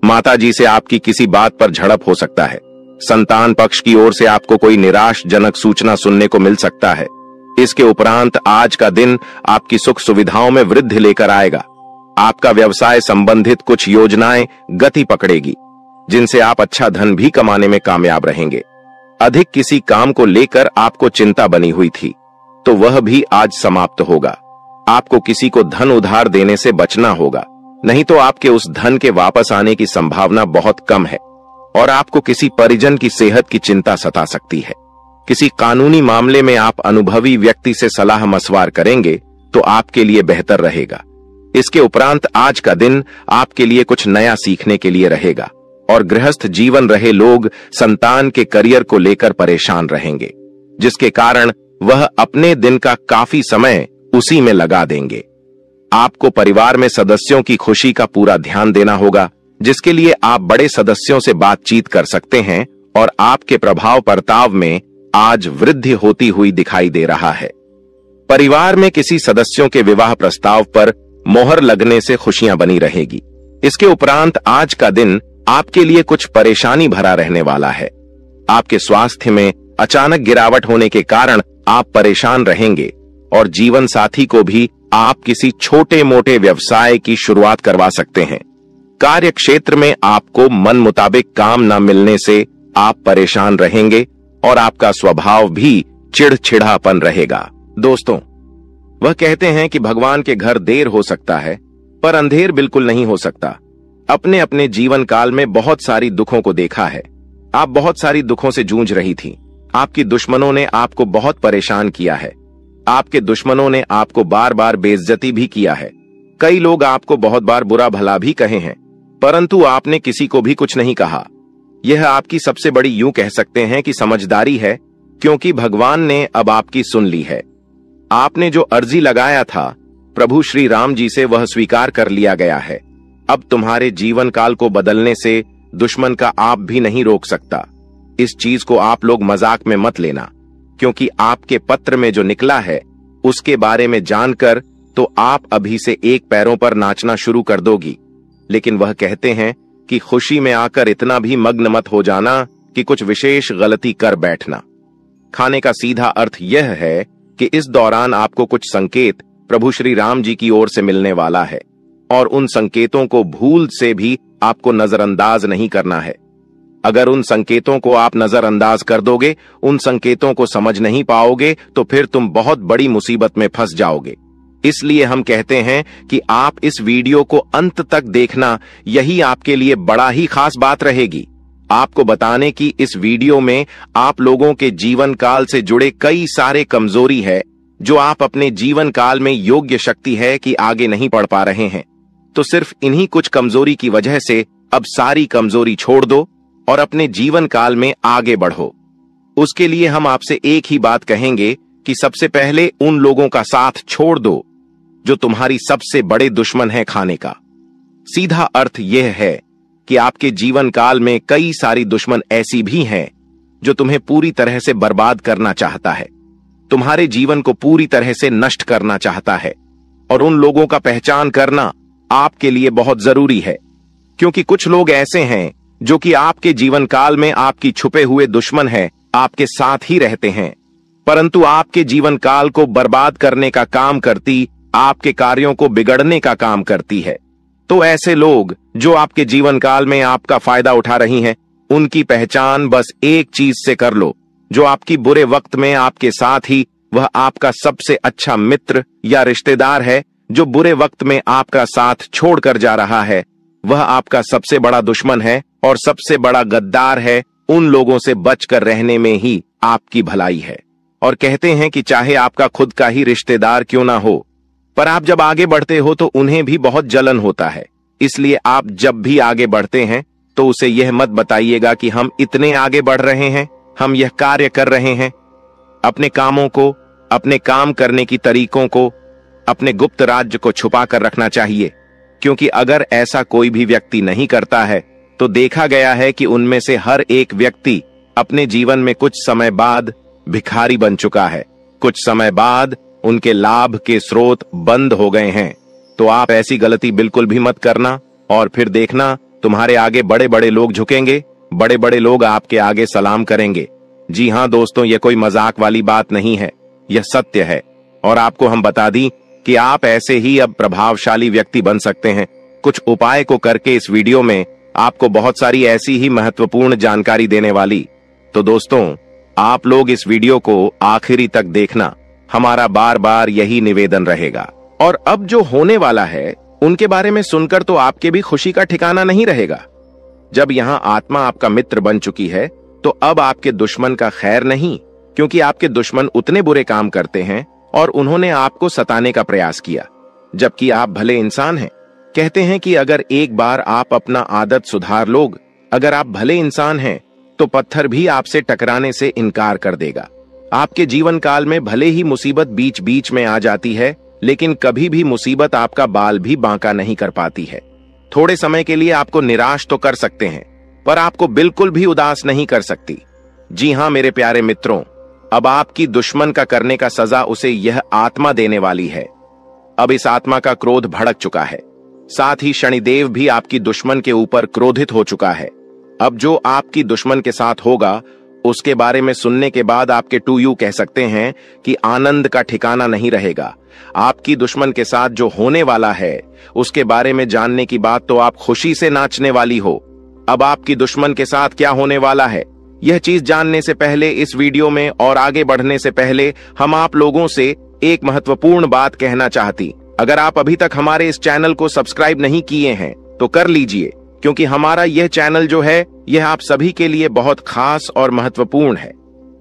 माताजी से आपकी किसी बात पर झड़प हो सकता है। संतान पक्ष की ओर से आपको कोई निराशजनक सूचना सुनने को मिल सकता है। इसके उपरांत आज का दिन आपकी सुख सुविधाओं में वृद्धि लेकर आएगा। आपका व्यवसाय संबंधित कुछ योजनाएं गति पकड़ेगी, जिनसे आप अच्छा धन भी कमाने में कामयाब रहेंगे। अधिक किसी काम को लेकर आपको चिंता बनी हुई थी तो वह भी आज समाप्त होगा। आपको किसी को धन उधार देने से बचना होगा, नहीं तो आपके उस धन के वापस आने की संभावना बहुत कम है। और आपको किसी परिजन की सेहत की चिंता सता सकती है। किसी कानूनी मामले में आप अनुभवी व्यक्ति से सलाह मशवरा करेंगे तो आपके लिए बेहतर रहेगा। इसके उपरांत आज का दिन आपके लिए कुछ नया सीखने के लिए रहेगा और गृहस्थ जीवन रहे लोग संतान के करियर को लेकर परेशान रहेंगे, जिसके कारण वह अपने दिन का काफी समय उसी में लगा देंगे। आपको परिवार में सदस्यों की खुशी का पूरा ध्यान देना होगा, जिसके लिए आप बड़े सदस्यों से बातचीत कर सकते हैं और आपके प्रभाव बर्ताव में आज वृद्धि होती हुई दिखाई दे रहा है। परिवार में किसी सदस्यों के विवाह प्रस्ताव पर मोहर लगने से खुशियां बनी रहेगी। इसके उपरांत आज का दिन आपके लिए कुछ परेशानी भरा रहने वाला है। आपके स्वास्थ्य में अचानक गिरावट होने के कारण आप परेशान रहेंगे और जीवन साथी को भी आप किसी छोटे मोटे व्यवसाय की शुरुआत करवा सकते हैं। कार्य क्षेत्र में आपको मन मुताबिक काम न मिलने से आप परेशान रहेंगे और आपका स्वभाव भी चिड़चिड़ापन रहेगा। दोस्तों, वह कहते हैं कि भगवान के घर देर हो सकता है पर अंधेर बिल्कुल नहीं हो सकता। अपने अपने जीवन काल में बहुत सारी दुखों को देखा है। आप बहुत सारी दुखों से जूझ रही थी। आपकी दुश्मनों ने आपको बहुत परेशान किया है। आपके दुश्मनों ने आपको बार बार बेइज्जती भी किया है। कई लोग आपको बहुत बार बुरा भला भी कहे हैं, परंतु आपने किसी को भी कुछ नहीं कहा। यह आपकी सबसे बड़ी, यूं कह सकते हैं कि समझदारी है, क्योंकि भगवान ने अब आपकी सुन ली है। आपने जो अर्जी लगाया था प्रभु श्री राम जी से, वह स्वीकार कर लिया गया है। अब तुम्हारे जीवन काल को बदलने से दुश्मन का आप भी नहीं रोक सकता। इस चीज को आप लोग मजाक में मत लेना, क्योंकि आपके पत्र में जो निकला है उसके बारे में जानकर तो आप अभी से एक पैरों पर नाचना शुरू कर दोगी। लेकिन वह कहते हैं कि खुशी में आकर इतना भी मग्न मत हो जाना कि कुछ विशेष गलती कर बैठना। खाने का सीधा अर्थ यह है कि इस दौरान आपको कुछ संकेत प्रभु श्री राम जी की ओर से मिलने वाला है, और उन संकेतों को भूल से भी आपको नजरअंदाज नहीं करना है। अगर उन संकेतों को आप नजरअंदाज कर दोगे, उन संकेतों को समझ नहीं पाओगे, तो फिर तुम बहुत बड़ी मुसीबत में फंस जाओगे। इसलिए हम कहते हैं कि आप इस वीडियो को अंत तक देखना, यही आपके लिए बड़ा ही खास बात रहेगी। आपको बताने की इस वीडियो में आप लोगों के जीवन काल से जुड़े कई सारे कमजोरी है, जो आप अपने जीवन काल में योग्य शक्ति है कि आगे नहीं बढ़ पा रहे हैं। तो सिर्फ इन्हीं कुछ कमजोरी की वजह से अब सारी कमजोरी छोड़ दो और अपने जीवन काल में आगे बढ़ो। उसके लिए हम आपसे एक ही बात कहेंगे कि सबसे पहले उन लोगों का साथ छोड़ दो जो तुम्हारी सबसे बड़े दुश्मन है खाने का। सीधा अर्थ यह है कि आपके जीवन काल में कई सारी दुश्मन ऐसी भी हैं जो तुम्हें पूरी तरह से बर्बाद करना चाहता है, तुम्हारे जीवन को पूरी तरह से नष्ट करना चाहता है। और उन लोगों का पहचान करना आपके लिए बहुत जरूरी है, क्योंकि कुछ लोग ऐसे हैं जो कि आपके जीवन काल में आपकी छुपे हुए दुश्मन है, आपके साथ ही रहते हैं, परंतु आपके जीवन काल को बर्बाद करने का काम करती, आपके कार्यों को बिगड़ने का काम करती है। तो ऐसे लोग जो आपके जीवन काल में आपका फायदा उठा रही हैं, उनकी पहचान बस एक चीज से कर लो, जो आपकी बुरे वक्त में आपके साथ ही वह आपका सबसे अच्छा मित्र या रिश्तेदार है, जो बुरे वक्त में आपका साथ छोड़कर जा रहा है, वह आपका सबसे बड़ा दुश्मन है और सबसे बड़ा गद्दार है। उन लोगों से बचकर रहने में ही आपकी भलाई है। और कहते हैं कि चाहे आपका खुद का ही रिश्तेदार क्यों ना हो, पर आप जब आगे बढ़ते हो तो उन्हें भी बहुत जलन होता है। इसलिए आप जब भी आगे बढ़ते हैं तो उसे यह मत बताइएगा कि हम इतने आगे बढ़ रहे हैं, हम यह कार्य कर रहे हैं। अपने कामों को, अपने काम करने की तरीकों को, अपने गुप्त राज्य को छुपा कर रखना चाहिए, क्योंकि अगर ऐसा कोई भी व्यक्ति नहीं करता है तो देखा गया है कि उनमें से हर एक व्यक्ति अपने जीवन में कुछ समय बाद भिखारी बन चुका है। कुछ समय बाद उनके लाभ के स्रोत बंद हो गए हैं। तो आप ऐसी गलती बिल्कुल भी मत करना, और फिर देखना तुम्हारे आगे बड़े बड़े लोग झुकेंगे, बड़े बड़े लोग आपके आगे सलाम करेंगे। जी हां दोस्तों, यह कोई मजाक वाली बात नहीं है, यह सत्य है। और आपको हम बता दी कि आप ऐसे ही अब प्रभावशाली व्यक्ति बन सकते हैं। कुछ उपाय को करके इस वीडियो में आपको बहुत सारी ऐसी ही महत्वपूर्ण जानकारी देने वाली। तो दोस्तों, आप लोग इस वीडियो को आखिरी तक देखना, हमारा बार बार यही निवेदन रहेगा। और अब जो होने वाला है उनके बारे में सुनकर तो आपके भी खुशी का ठिकाना नहीं रहेगा। जब यहाँ आत्मा आपका मित्र बन चुकी है तो अब आपके दुश्मन का खैर नहीं, क्योंकि आपके दुश्मन उतने बुरे काम करते हैं और उन्होंने आपको सताने का प्रयास किया, जबकि आप भले इंसान हैं। कहते हैं कि अगर एक बार आप अपना आदत सुधार लोग, अगर आप भले इंसान हैं तो पत्थर भी आपसे टकराने से इनकार कर देगा। आपके जीवन काल में भले ही मुसीबत बीच बीच में आ जाती है, लेकिन कभी भी मुसीबत आपका बाल भी बांका नहीं कर पाती है। थोड़े समय के लिए आपको निराश तो कर सकते हैं, पर आपको बिल्कुल भी उदास नहीं कर सकती। जी हां मेरे प्यारे मित्रों, अब आपकी दुश्मन का करने का सजा उसे यह आत्मा देने वाली है। अब इस आत्मा का क्रोध भड़क चुका है, साथ ही शनिदेव भी आपकी दुश्मन के ऊपर क्रोधित हो चुका है। अब जो आपकी दुश्मन के साथ होगा उसके बारे में सुनने के बाद आपके टू यू कह सकते हैं कि आनंद का ठिकाना नहीं रहेगा। आपकी दुश्मन के साथ जो होने वाला है उसके बारे में जानने की बात तो आप खुशी से नाचने वाली हो। अब आपकी दुश्मन के साथ क्या होने वाला है, यह चीज जानने से पहले इस वीडियो में और आगे बढ़ने से पहले हम आप लोगों से एक महत्वपूर्ण बात कहना चाहती। अगर आप अभी तक हमारे इस चैनल को सब्सक्राइब नहीं किए हैं तो कर लीजिए, क्योंकि हमारा यह चैनल जो है यह आप सभी के लिए बहुत खास और महत्वपूर्ण है।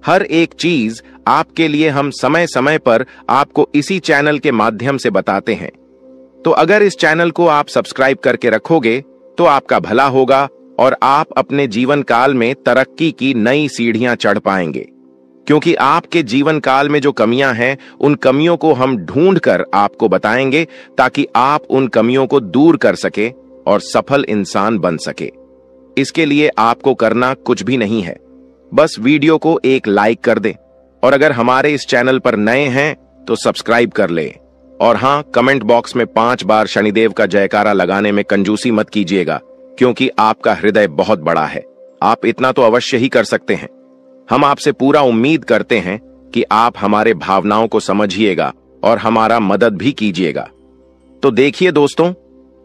हर एक चीज आपके लिए हम समय समय पर आपको इसी चैनल के माध्यम से बताते हैं। तो अगर इस चैनल को आप सब्सक्राइब करके रखोगे तो आपका भला होगा और आप अपने जीवन काल में तरक्की की नई सीढ़ियां चढ़ पाएंगे। क्योंकि आपके जीवन काल में जो कमियां हैं उन कमियों को हम ढूंढकर आपको बताएंगे ताकि आप उन कमियों को दूर कर सके और सफल इंसान बन सके। इसके लिए आपको करना कुछ भी नहीं है, बस वीडियो को एक लाइक कर दें और अगर हमारे इस चैनल पर नए हैं तो सब्सक्राइब कर लें। और हां, कमेंट बॉक्स में 5 बार शनिदेव का जयकारा लगाने में कंजूसी मत कीजिएगा, क्योंकि आपका हृदय बहुत बड़ा है। आप इतना तो अवश्य ही कर सकते हैं। हम आपसे पूरा उम्मीद करते हैं कि आप हमारे भावनाओं को समझिएगा और हमारा मदद भी कीजिएगा। तो देखिए दोस्तों,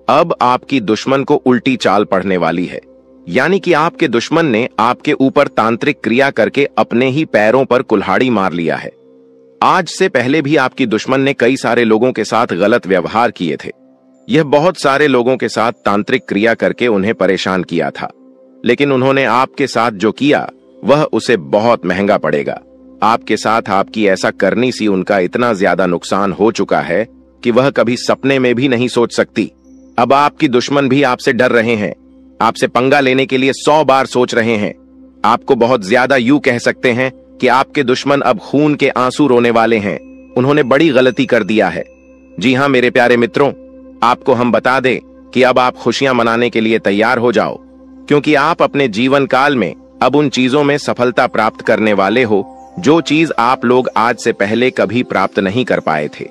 अब आपकी दुश्मन को उल्टी चाल पड़ने वाली है, यानी कि आपके दुश्मन ने आपके ऊपर तांत्रिक क्रिया करके अपने ही पैरों पर कुल्हाड़ी मार लिया है। आज से पहले भी आपकी दुश्मन ने कई सारे लोगों के साथ गलत व्यवहार किए थे। यह बहुत सारे लोगों के साथ तांत्रिक क्रिया करके उन्हें परेशान किया था, लेकिन उन्होंने आपके साथ जो किया वह उसे बहुत महंगा पड़ेगा। आपके साथ आपकी ऐसा करनी सी उनका इतना ज्यादा नुकसान हो चुका है कि वह कभी सपने में भी नहीं सोच सकती। अब आपकी दुश्मन भी आपसे डर रहे हैं, आपसे पंगा लेने के लिए 100 बार सोच रहे हैं। आपको बहुत ज्यादा यूं कह सकते हैं कि आपके दुश्मन अब खून के आंसू रोने वाले हैं। उन्होंने बड़ी गलती कर दिया है। जी हां मेरे प्यारे मित्रों, आपको हम बता दें कि अब आप खुशियां मनाने के लिए तैयार हो जाओ, क्योंकि आप अपने जीवन काल में अब उन चीजों में सफलता प्राप्त करने वाले हो जो चीज आप लोग आज से पहले कभी प्राप्त नहीं कर पाए थे।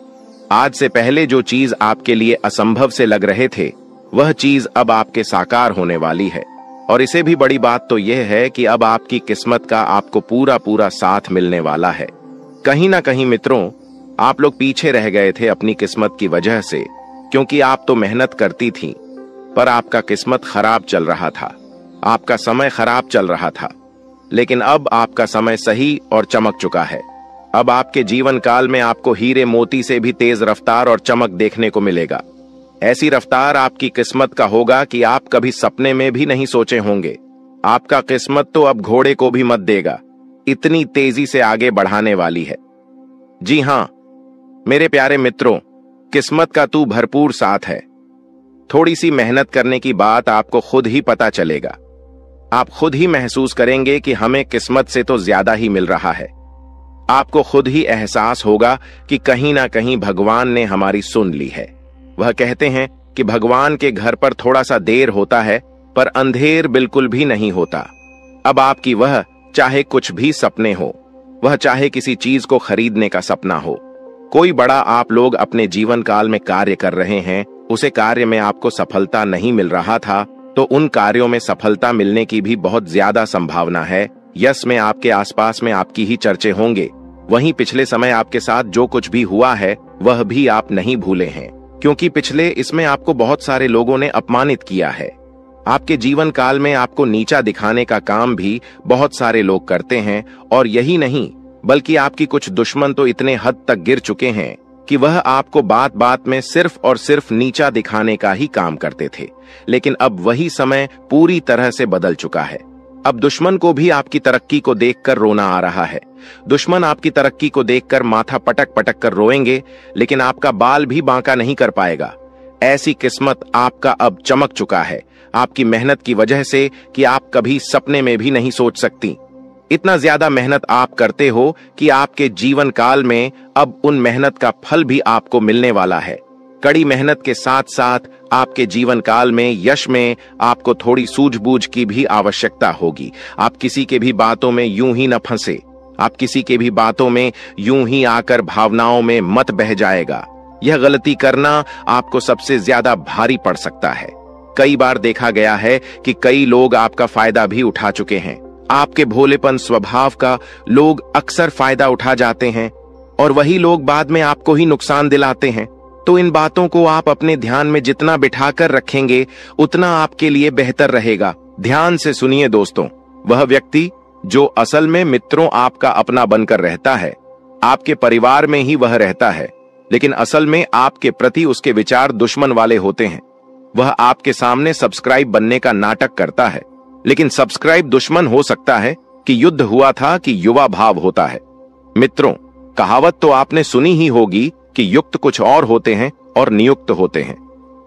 आज से पहले जो चीज आपके लिए असंभव से लग रहे थे वह चीज अब आपके साकार होने वाली है। और इससे भी बड़ी बात तो यह है कि अब आपकी किस्मत का आपको पूरा पूरा साथ मिलने वाला है। कहीं ना कहीं मित्रों, आप लोग पीछे रह गए थे अपनी किस्मत की वजह से, क्योंकि आप तो मेहनत करती थी पर आपका किस्मत खराब चल रहा था, आपका समय खराब चल रहा था। लेकिन अब आपका समय सही और चमक चुका है। अब आपके जीवन काल में आपको हीरे मोती से भी तेज रफ्तार और चमक देखने को मिलेगा। ऐसी रफ्तार आपकी किस्मत का होगा कि आप कभी सपने में भी नहीं सोचे होंगे। आपका किस्मत तो अब घोड़े को भी मत देगा, इतनी तेजी से आगे बढ़ाने वाली है। जी हां मेरे प्यारे मित्रों, किस्मत का तू भरपूर साथ है। थोड़ी सी मेहनत करने की बात आपको खुद ही पता चलेगा। आप खुद ही महसूस करेंगे कि हमें किस्मत से तो ज्यादा ही मिल रहा है। आपको खुद ही एहसास होगा कि कहीं ना कहीं भगवान ने हमारी सुन ली है। वह कहते हैं कि भगवान के घर पर थोड़ा सा देर होता है पर अंधेर बिल्कुल भी नहीं होता। अब आपकी वह चाहे कुछ भी सपने हो, वह चाहे किसी चीज को खरीदने का सपना हो, कोई बड़ा आप लोग अपने जीवन काल में कार्य कर रहे हैं, उसे कार्य में आपको सफलता नहीं मिल रहा था तो उन कार्यों में सफलता मिलने की भी बहुत ज्यादा संभावना है। यश में आपके आसपास में आपकी ही चर्चे होंगे। वहीं पिछले समय आपके साथ जो कुछ भी हुआ है वह भी आप नहीं भूले हैं, क्योंकि पिछले इसमें आपको बहुत सारे लोगों ने अपमानित किया है। आपके जीवन काल में आपको नीचा दिखाने का काम भी बहुत सारे लोग करते हैं। और यही नहीं बल्कि आपकी कुछ दुश्मन तो इतने हद तक गिर चुके हैं कि वह आपको बात बात में सिर्फ और सिर्फ नीचा दिखाने का ही काम करते थे। लेकिन अब वही समय पूरी तरह से बदल चुका है। अब दुश्मन को भी आपकी तरक्की को देखकर रोना आ रहा है। दुश्मन आपकी तरक्की को देखकर माथा पटक पटक कर रोएंगे, लेकिन आपका बाल भी बांका नहीं कर पाएगा। ऐसी किस्मत आपका अब चमक चुका है, आपकी मेहनत की वजह से कि आप कभी सपने में भी नहीं सोच सकती। इतना ज्यादा मेहनत आप करते हो कि आपके जीवन काल में अब उन मेहनत का फल भी आपको मिलने वाला है। कड़ी मेहनत के साथ साथ आपके जीवन काल में यश में आपको थोड़ी सूझबूझ की भी आवश्यकता होगी। आप किसी के भी बातों में यूं ही न फंसे, आप किसी के भी बातों में यूं ही आकर भावनाओं में मत बह जाएगा। यह गलती करना आपको सबसे ज्यादा भारी पड़ सकता है। कई बार देखा गया है कि कई लोग आपका फायदा भी उठा चुके हैं। आपके भोलेपन स्वभाव का लोग अक्सर फायदा उठा जाते हैं और वही लोग बाद में आपको ही नुकसान दिलाते हैं। तो इन बातों को आप अपने ध्यान में जितना बिठाकर रखेंगे उतना आपके लिए बेहतर रहेगा। ध्यान से सुनिए दोस्तों, वह व्यक्ति जो असल में मित्रों आपका अपना बनकर रहता है, आपके परिवार में ही वह रहता है, लेकिन असल में आपके प्रति उसके विचार दुश्मन वाले होते हैं। वह आपके सामने सब्सक्राइब बनने का नाटक करता है, लेकिन सब्सक्राइब दुश्मन हो सकता है कि युद्ध हुआ था कि युवा भाव होता है। मित्रों, कहावत तो आपने सुनी ही होगी कि युक्त कुछ और होते हैं और नियुक्त होते हैं।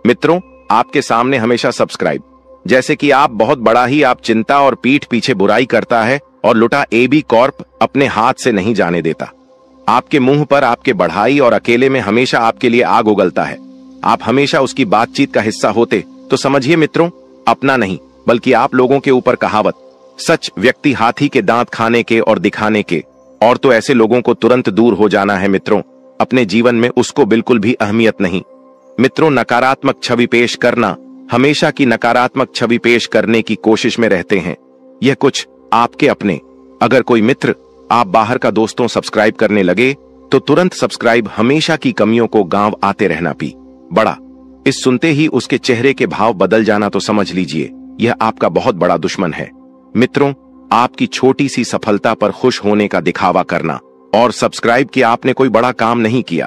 मित्रों, आपके सामने हमेशा सब्सक्राइब, जैसे कि आप बहुत बड़ा ही आप चिंता और पीठ पीछे बुराई करता है और लुटा एबी कॉर्प अपने हाथ से नहीं जाने देता। आपके मुंह पर आपके बढ़ाई और अकेले में हमेशा आपके लिए आग उगलता है। आप हमेशा उसकी बातचीत का हिस्सा होते तो समझिए मित्रों, अपना नहीं बल्कि आप लोगों के ऊपर कहावत, सच व्यक्ति हाथी के दांत खाने के और दिखाने के, और तो ऐसे लोगों को तुरंत दूर हो जाना है मित्रों। अपने जीवन में उसको बिल्कुल भी अहमियत नहीं। मित्रों, नकारात्मक छवि पेश करना, हमेशा की नकारात्मक छवि पेश करने की कोशिश में रहते हैं। यह कुछ आपके अपने। अगर कोई मित्र आप बाहर का दोस्तों सब्सक्राइब करने लगे तो तुरंत सब्सक्राइब हमेशा की कमियों को गांव आते रहना पी बड़ा। इस सुनते ही उसके चेहरे के भाव बदल जाना तो समझ लीजिए यह आपका बहुत बड़ा दुश्मन है। मित्रों, आपकी छोटी सी सफलता पर खुश होने का दिखावा करना और सब्सक्राइब किया आपने कोई बड़ा काम नहीं किया।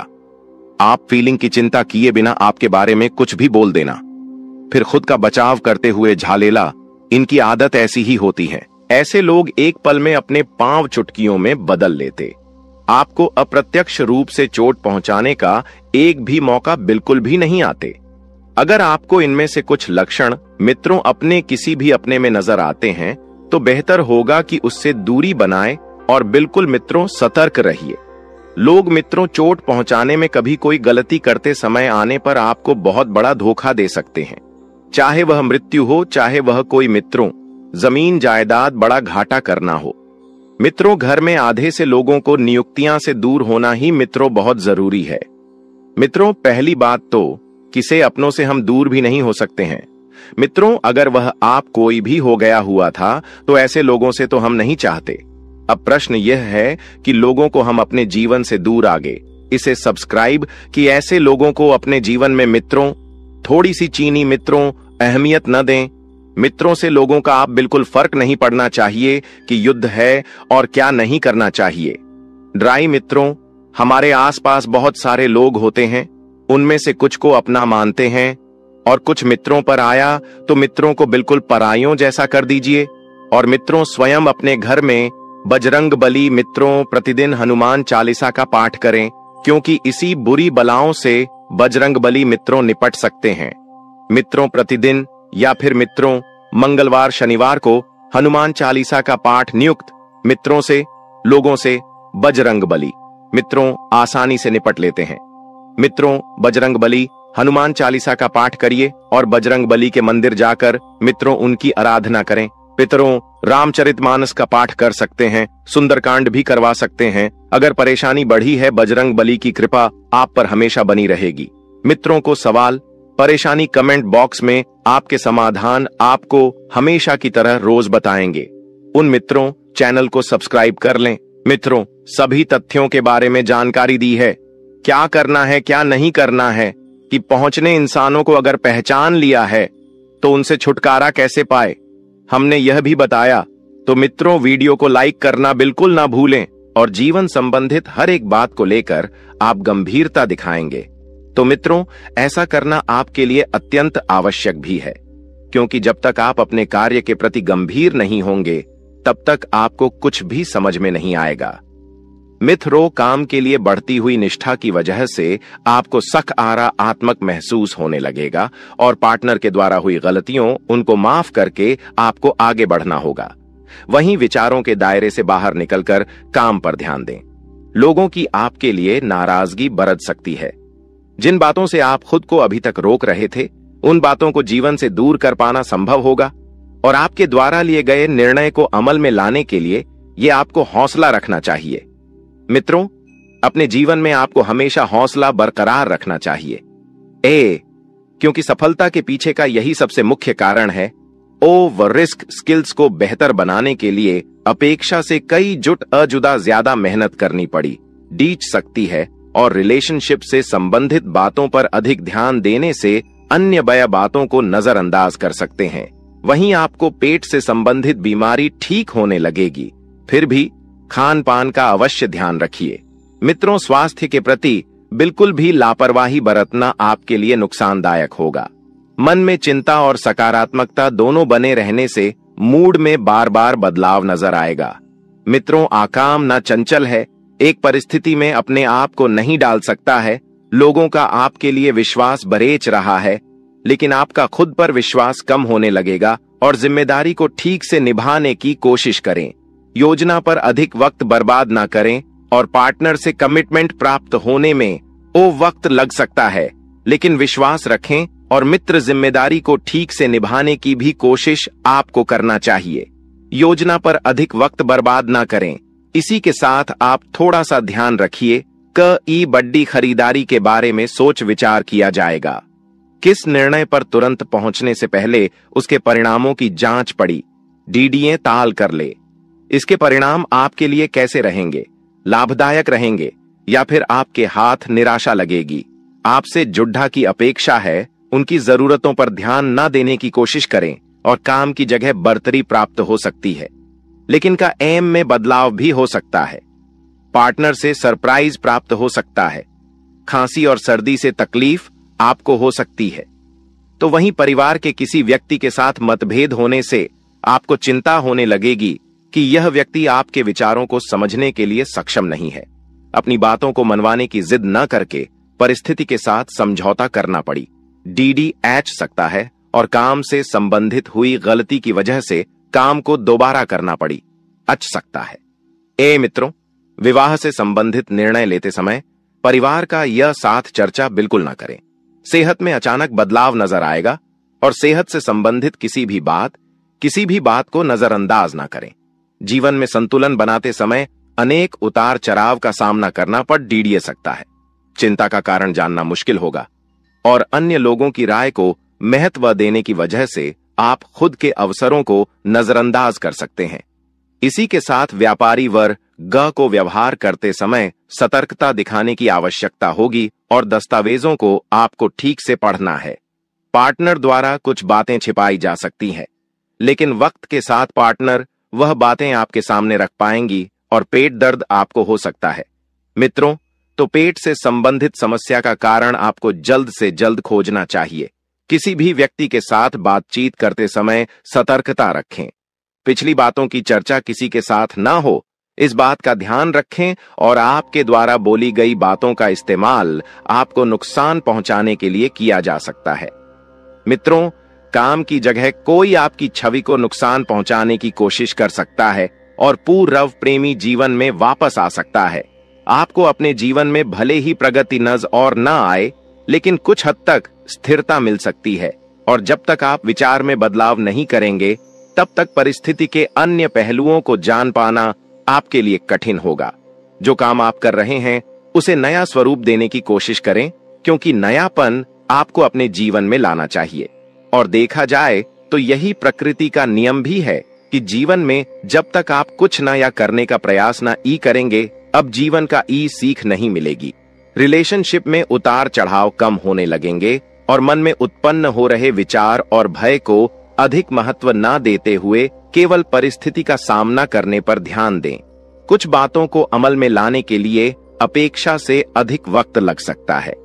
आप फीलिंग की चिंता किए बिना आपके बारे में कुछ भी बोल देना, फिर खुद का बचाव करते हुए झालेला, इनकी आदत ऐसी ही होती है। ऐसे लोग एक पल में अपने पांव चुटकियों में बदल लेते। आपको अप्रत्यक्ष रूप से चोट पहुंचाने का एक भी मौका बिल्कुल भी नहीं आते। अगर आपको इनमें से कुछ लक्षण मित्रों अपने किसी भी अपने में नजर आते हैं तो बेहतर होगा कि उससे दूरी बनाएं और बिल्कुल मित्रों सतर्क रहिए। लोग मित्रों चोट पहुंचाने में कभी कोई गलती करते समय आने पर आपको बहुत बड़ा धोखा दे सकते हैं। चाहे वह मृत्यु हो, चाहे वह कोई मित्रों जमीन जायदाद बड़ा घाटा करना हो। मित्रों, घर में आधे से लोगों को नियुक्तियां से दूर होना ही मित्रों बहुत जरूरी है। मित्रों, पहली बात तो किसे अपनों से हम दूर भी नहीं हो सकते हैं। मित्रों, अगर वह आप कोई भी हो गया हुआ था तो ऐसे लोगों से तो हम नहीं चाहते। अब प्रश्न यह है कि लोगों को हम अपने जीवन से दूर आगे इसे सब्सक्राइब कि ऐसे लोगों को अपने जीवन में मित्रों थोड़ी सी चीनी मित्रों अहमियत न दें। मित्रों से लोगों का आप बिल्कुल फर्क नहीं पड़ना चाहिए कि युद्ध है और क्या नहीं करना चाहिए। ड्राई मित्रों, हमारे आसपास बहुत सारे लोग होते हैं, उनमें से कुछ को अपना मानते हैं और कुछ मित्रों पर आया तो मित्रों को बिल्कुल परायों जैसा कर दीजिए। और मित्रों, स्वयं अपने घर में बजरंग बली मित्रों प्रतिदिन हनुमान चालीसा का पाठ करें, क्योंकि इसी बुरी बलाओं से बजरंग बली मित्रों निपट सकते हैं। मित्रों, प्रतिदिन या फिर मित्रों मंगलवार शनिवार को हनुमान चालीसा का पाठ नियुक्त मित्रों से लोगों से बजरंग बली मित्रों आसानी से निपट लेते हैं। मित्रों, बजरंग बली हनुमान चालीसा का पाठ करिए और बजरंग बली के मंदिर जाकर मित्रों उनकी आराधना करें। पितरों, रामचरितमानस का पाठ कर सकते हैं, सुंदरकांड भी करवा सकते हैं। अगर परेशानी बढ़ी है, बजरंग बली की कृपा आप पर हमेशा बनी रहेगी। मित्रों को सवाल परेशानी कमेंट बॉक्स में आपके समाधान आपको हमेशा की तरह रोज बताएंगे। उन मित्रों चैनल को सब्सक्राइब कर लें। मित्रों, सभी तथ्यों के बारे में जानकारी दी है, क्या करना है क्या नहीं करना है, कि पहुंचने इंसानों को अगर पहचान लिया है तो उनसे छुटकारा कैसे पाए, हमने यह भी बताया। तो मित्रों, वीडियो को लाइक करना बिल्कुल ना भूलें और जीवन संबंधित हर एक बात को लेकर आप गंभीरता दिखाएंगे। तो मित्रों, ऐसा करना आपके लिए अत्यंत आवश्यक भी है, क्योंकि जब तक आप अपने कार्य के प्रति गंभीर नहीं होंगे तब तक आपको कुछ भी समझ में नहीं आएगा। मित्रों, काम के लिए बढ़ती हुई निष्ठा की वजह से आपको सकारात्मक महसूस होने लगेगा और पार्टनर के द्वारा हुई गलतियों उनको माफ करके आपको आगे बढ़ना होगा। वहीं विचारों के दायरे से बाहर निकलकर काम पर ध्यान दें। लोगों की आपके लिए नाराजगी बरत सकती है। जिन बातों से आप खुद को अभी तक रोक रहे थे, उन बातों को जीवन से दूर कर पाना संभव होगा और आपके द्वारा लिए गए निर्णय को अमल में लाने के लिए ये आपको हौसला रखना चाहिए। मित्रों, अपने जीवन में आपको हमेशा हौसला बरकरार रखना चाहिए। क्योंकि सफलता के पीछे का यही सबसे मुख्य कारण है ओवर रिस्क स्किल्स को बेहतर बनाने के लिए अपेक्षा से कई जुट अजुदा ज्यादा मेहनत करनी पड़ी डीच सकती है और रिलेशनशिप से संबंधित बातों पर अधिक ध्यान देने से अन्य बया बातों को नजरअंदाज कर सकते हैं। वहीं आपको पेट से संबंधित बीमारी ठीक होने लगेगी। फिर भी खान पान का अवश्य ध्यान रखिए। मित्रों, स्वास्थ्य के प्रति बिल्कुल भी लापरवाही बरतना आपके लिए नुकसानदायक होगा। मन में चिंता और सकारात्मकता दोनों बने रहने से मूड में बार बार बदलाव नजर आएगा। मित्रों, आकाम ना चंचल है, एक परिस्थिति में अपने आप को नहीं डाल सकता है। लोगों का आपके लिए विश्वास बरेच रहा है, लेकिन आपका खुद पर विश्वास कम होने लगेगा और जिम्मेदारी को ठीक से निभाने की कोशिश करें। योजना पर अधिक वक्त बर्बाद ना करें और पार्टनर से कमिटमेंट प्राप्त होने में वक्त लग सकता है, लेकिन विश्वास रखें और मित्र जिम्मेदारी को ठीक से निभाने की भी कोशिश आपको करना चाहिए। योजना पर अधिक वक्त बर्बाद ना करें। इसी के साथ आप थोड़ा सा ध्यान रखिए कि बड़ी खरीदारी के बारे में सोच विचार किया जाएगा। किस निर्णय पर तुरंत पहुंचने से पहले उसके परिणामों की जांच पड़ी डीडीए ताल कर ले। इसके परिणाम आपके लिए कैसे रहेंगे, लाभदायक रहेंगे या फिर आपके हाथ निराशा लगेगी। आपसे जुड्ढा की अपेक्षा है, उनकी जरूरतों पर ध्यान न देने की कोशिश करें और काम की जगह बढ़तरी प्राप्त हो सकती है, लेकिन का एम में बदलाव भी हो सकता है। पार्टनर से सरप्राइज प्राप्त हो सकता है। खांसी और सर्दी से तकलीफ आपको हो सकती है। तो वहीं परिवार के किसी व्यक्ति के साथ मतभेद होने से आपको चिंता होने लगेगी कि यह व्यक्ति आपके विचारों को समझने के लिए सक्षम नहीं है। अपनी बातों को मनवाने की जिद न करके परिस्थिति के साथ समझौता करना पड़ी। डीडी एच सकता है और काम से संबंधित हुई गलती की वजह से काम को दोबारा करना पड़ी अच सकता है। मित्रों, विवाह से संबंधित निर्णय लेते समय परिवार का यह साथ चर्चा बिल्कुल ना करें। सेहत में अचानक बदलाव नजर आएगा और सेहत से संबंधित किसी भी बात को नजरअंदाज ना करें। जीवन में संतुलन बनाते समय अनेक उतार चढ़ाव का सामना करना पड़ डीडीए सकता है। चिंता का कारण जानना मुश्किल होगा और अन्य लोगों की राय को महत्व देने की वजह से आप खुद के अवसरों को नजरअंदाज कर सकते हैं। इसी के साथ व्यापारी वर्ग को व्यवहार करते समय सतर्कता दिखाने की आवश्यकता होगी और दस्तावेजों को आपको ठीक से पढ़ना है। पार्टनर द्वारा कुछ बातें छिपाई जा सकती हैं, लेकिन वक्त के साथ पार्टनर वह बातें आपके सामने रख पाएंगी और पेट दर्द आपको हो सकता है। मित्रों, तो पेट से संबंधित समस्या का कारण आपको जल्द से जल्द खोजना चाहिए। किसी भी व्यक्ति के साथ बातचीत करते समय सतर्कता रखें। पिछली बातों की चर्चा किसी के साथ ना हो, इस बात का ध्यान रखें और आपके द्वारा बोली गई बातों का इस्तेमाल आपको नुकसान पहुंचाने के लिए किया जा सकता है। मित्रों, काम की जगह कोई आपकी छवि को नुकसान पहुंचाने की कोशिश कर सकता है और पूर्व प्रेमी जीवन में वापस आ सकता है। आपको अपने जीवन में भले ही प्रगति नजर और न आए, लेकिन कुछ हद तक स्थिरता मिल सकती है और जब तक आप विचार में बदलाव नहीं करेंगे, तब तक परिस्थिति के अन्य पहलुओं को जान पाना आपके लिए कठिन होगा। जो काम आप कर रहे हैं उसे नया स्वरूप देने की कोशिश करें, क्योंकि नयापन आपको अपने जीवन में लाना चाहिए। और देखा जाए तो यही प्रकृति का नियम भी है कि जीवन में जब तक आप कुछ नया करने का प्रयास ना करेंगे, अब जीवन का सीख नहीं मिलेगी। रिलेशनशिप में उतार चढ़ाव कम होने लगेंगे और मन में उत्पन्न हो रहे विचार और भय को अधिक महत्व न देते हुए केवल परिस्थिति का सामना करने पर ध्यान दें। कुछ बातों को अमल में लाने के लिए अपेक्षा से अधिक वक्त लग सकता है।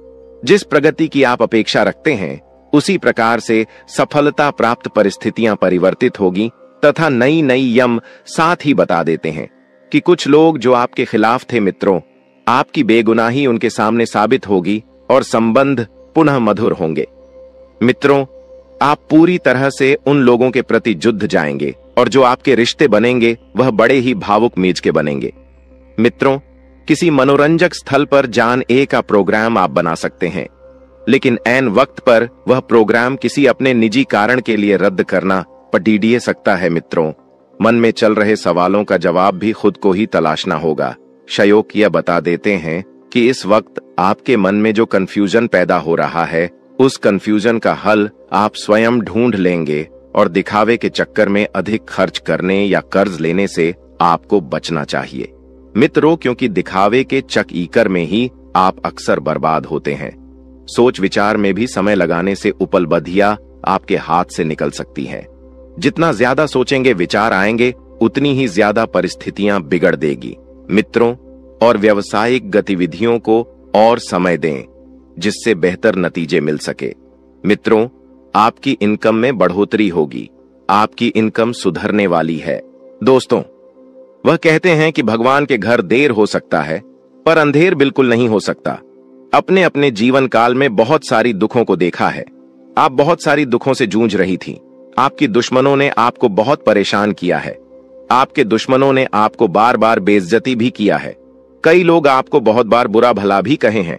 जिस प्रगति की आप अपेक्षा रखते हैं, उसी प्रकार से सफलता प्राप्त परिस्थितियां परिवर्तित होगी तथा नई नई यम साथ ही बता देते हैं कि कुछ लोग जो आपके खिलाफ थे, मित्रों, आपकी बेगुनाही उनके सामने साबित होगी और संबंध पुनः मधुर होंगे। मित्रों, आप पूरी तरह से उन लोगों के प्रति जुड़ जाएंगे और जो आपके रिश्ते बनेंगे वह बड़े ही भावुक मीज के बनेंगे। मित्रों, किसी मनोरंजक स्थल पर जान का प्रोग्राम आप बना सकते हैं, लेकिन ऐन वक्त पर वह प्रोग्राम किसी अपने निजी कारण के लिए रद्द करना पड़ सकता है। मित्रों, मन में चल रहे सवालों का जवाब भी खुद को ही तलाशना होगा। शयोकिया बता देते हैं कि इस वक्त आपके मन में जो कंफ्यूजन पैदा हो रहा है, उस कंफ्यूजन का हल आप स्वयं ढूंढ लेंगे और दिखावे के चक्कर में अधिक खर्च करने या कर्ज लेने से आपको बचना चाहिए मित्रों, क्योंकि दिखावे के चक्कर में ही आप अक्सर बर्बाद होते हैं। सोच विचार में भी समय लगाने से उपलब्धियां आपके हाथ से निकल सकती हैं। जितना ज्यादा सोचेंगे विचार आएंगे, उतनी ही ज्यादा परिस्थितियां बिगड़ देगी मित्रों। और व्यावसायिक गतिविधियों को और समय दें जिससे बेहतर नतीजे मिल सके मित्रों। आपकी इनकम में बढ़ोतरी होगी, आपकी इनकम सुधरने वाली है दोस्तों। वह कहते हैं कि भगवान के घर देर हो सकता है पर अंधेर बिल्कुल नहीं हो सकता। अपने अपने जीवन काल में बहुत सारी दुखों को देखा है। आप बहुत सारी दुखों से जूझ रही थी। आपकी दुश्मनों ने आपको बहुत परेशान किया है। आपके दुश्मनों ने आपको बार बार बेइज्जती भी किया है। कई लोग आपको बहुत बार बुरा भला भी कहे हैं।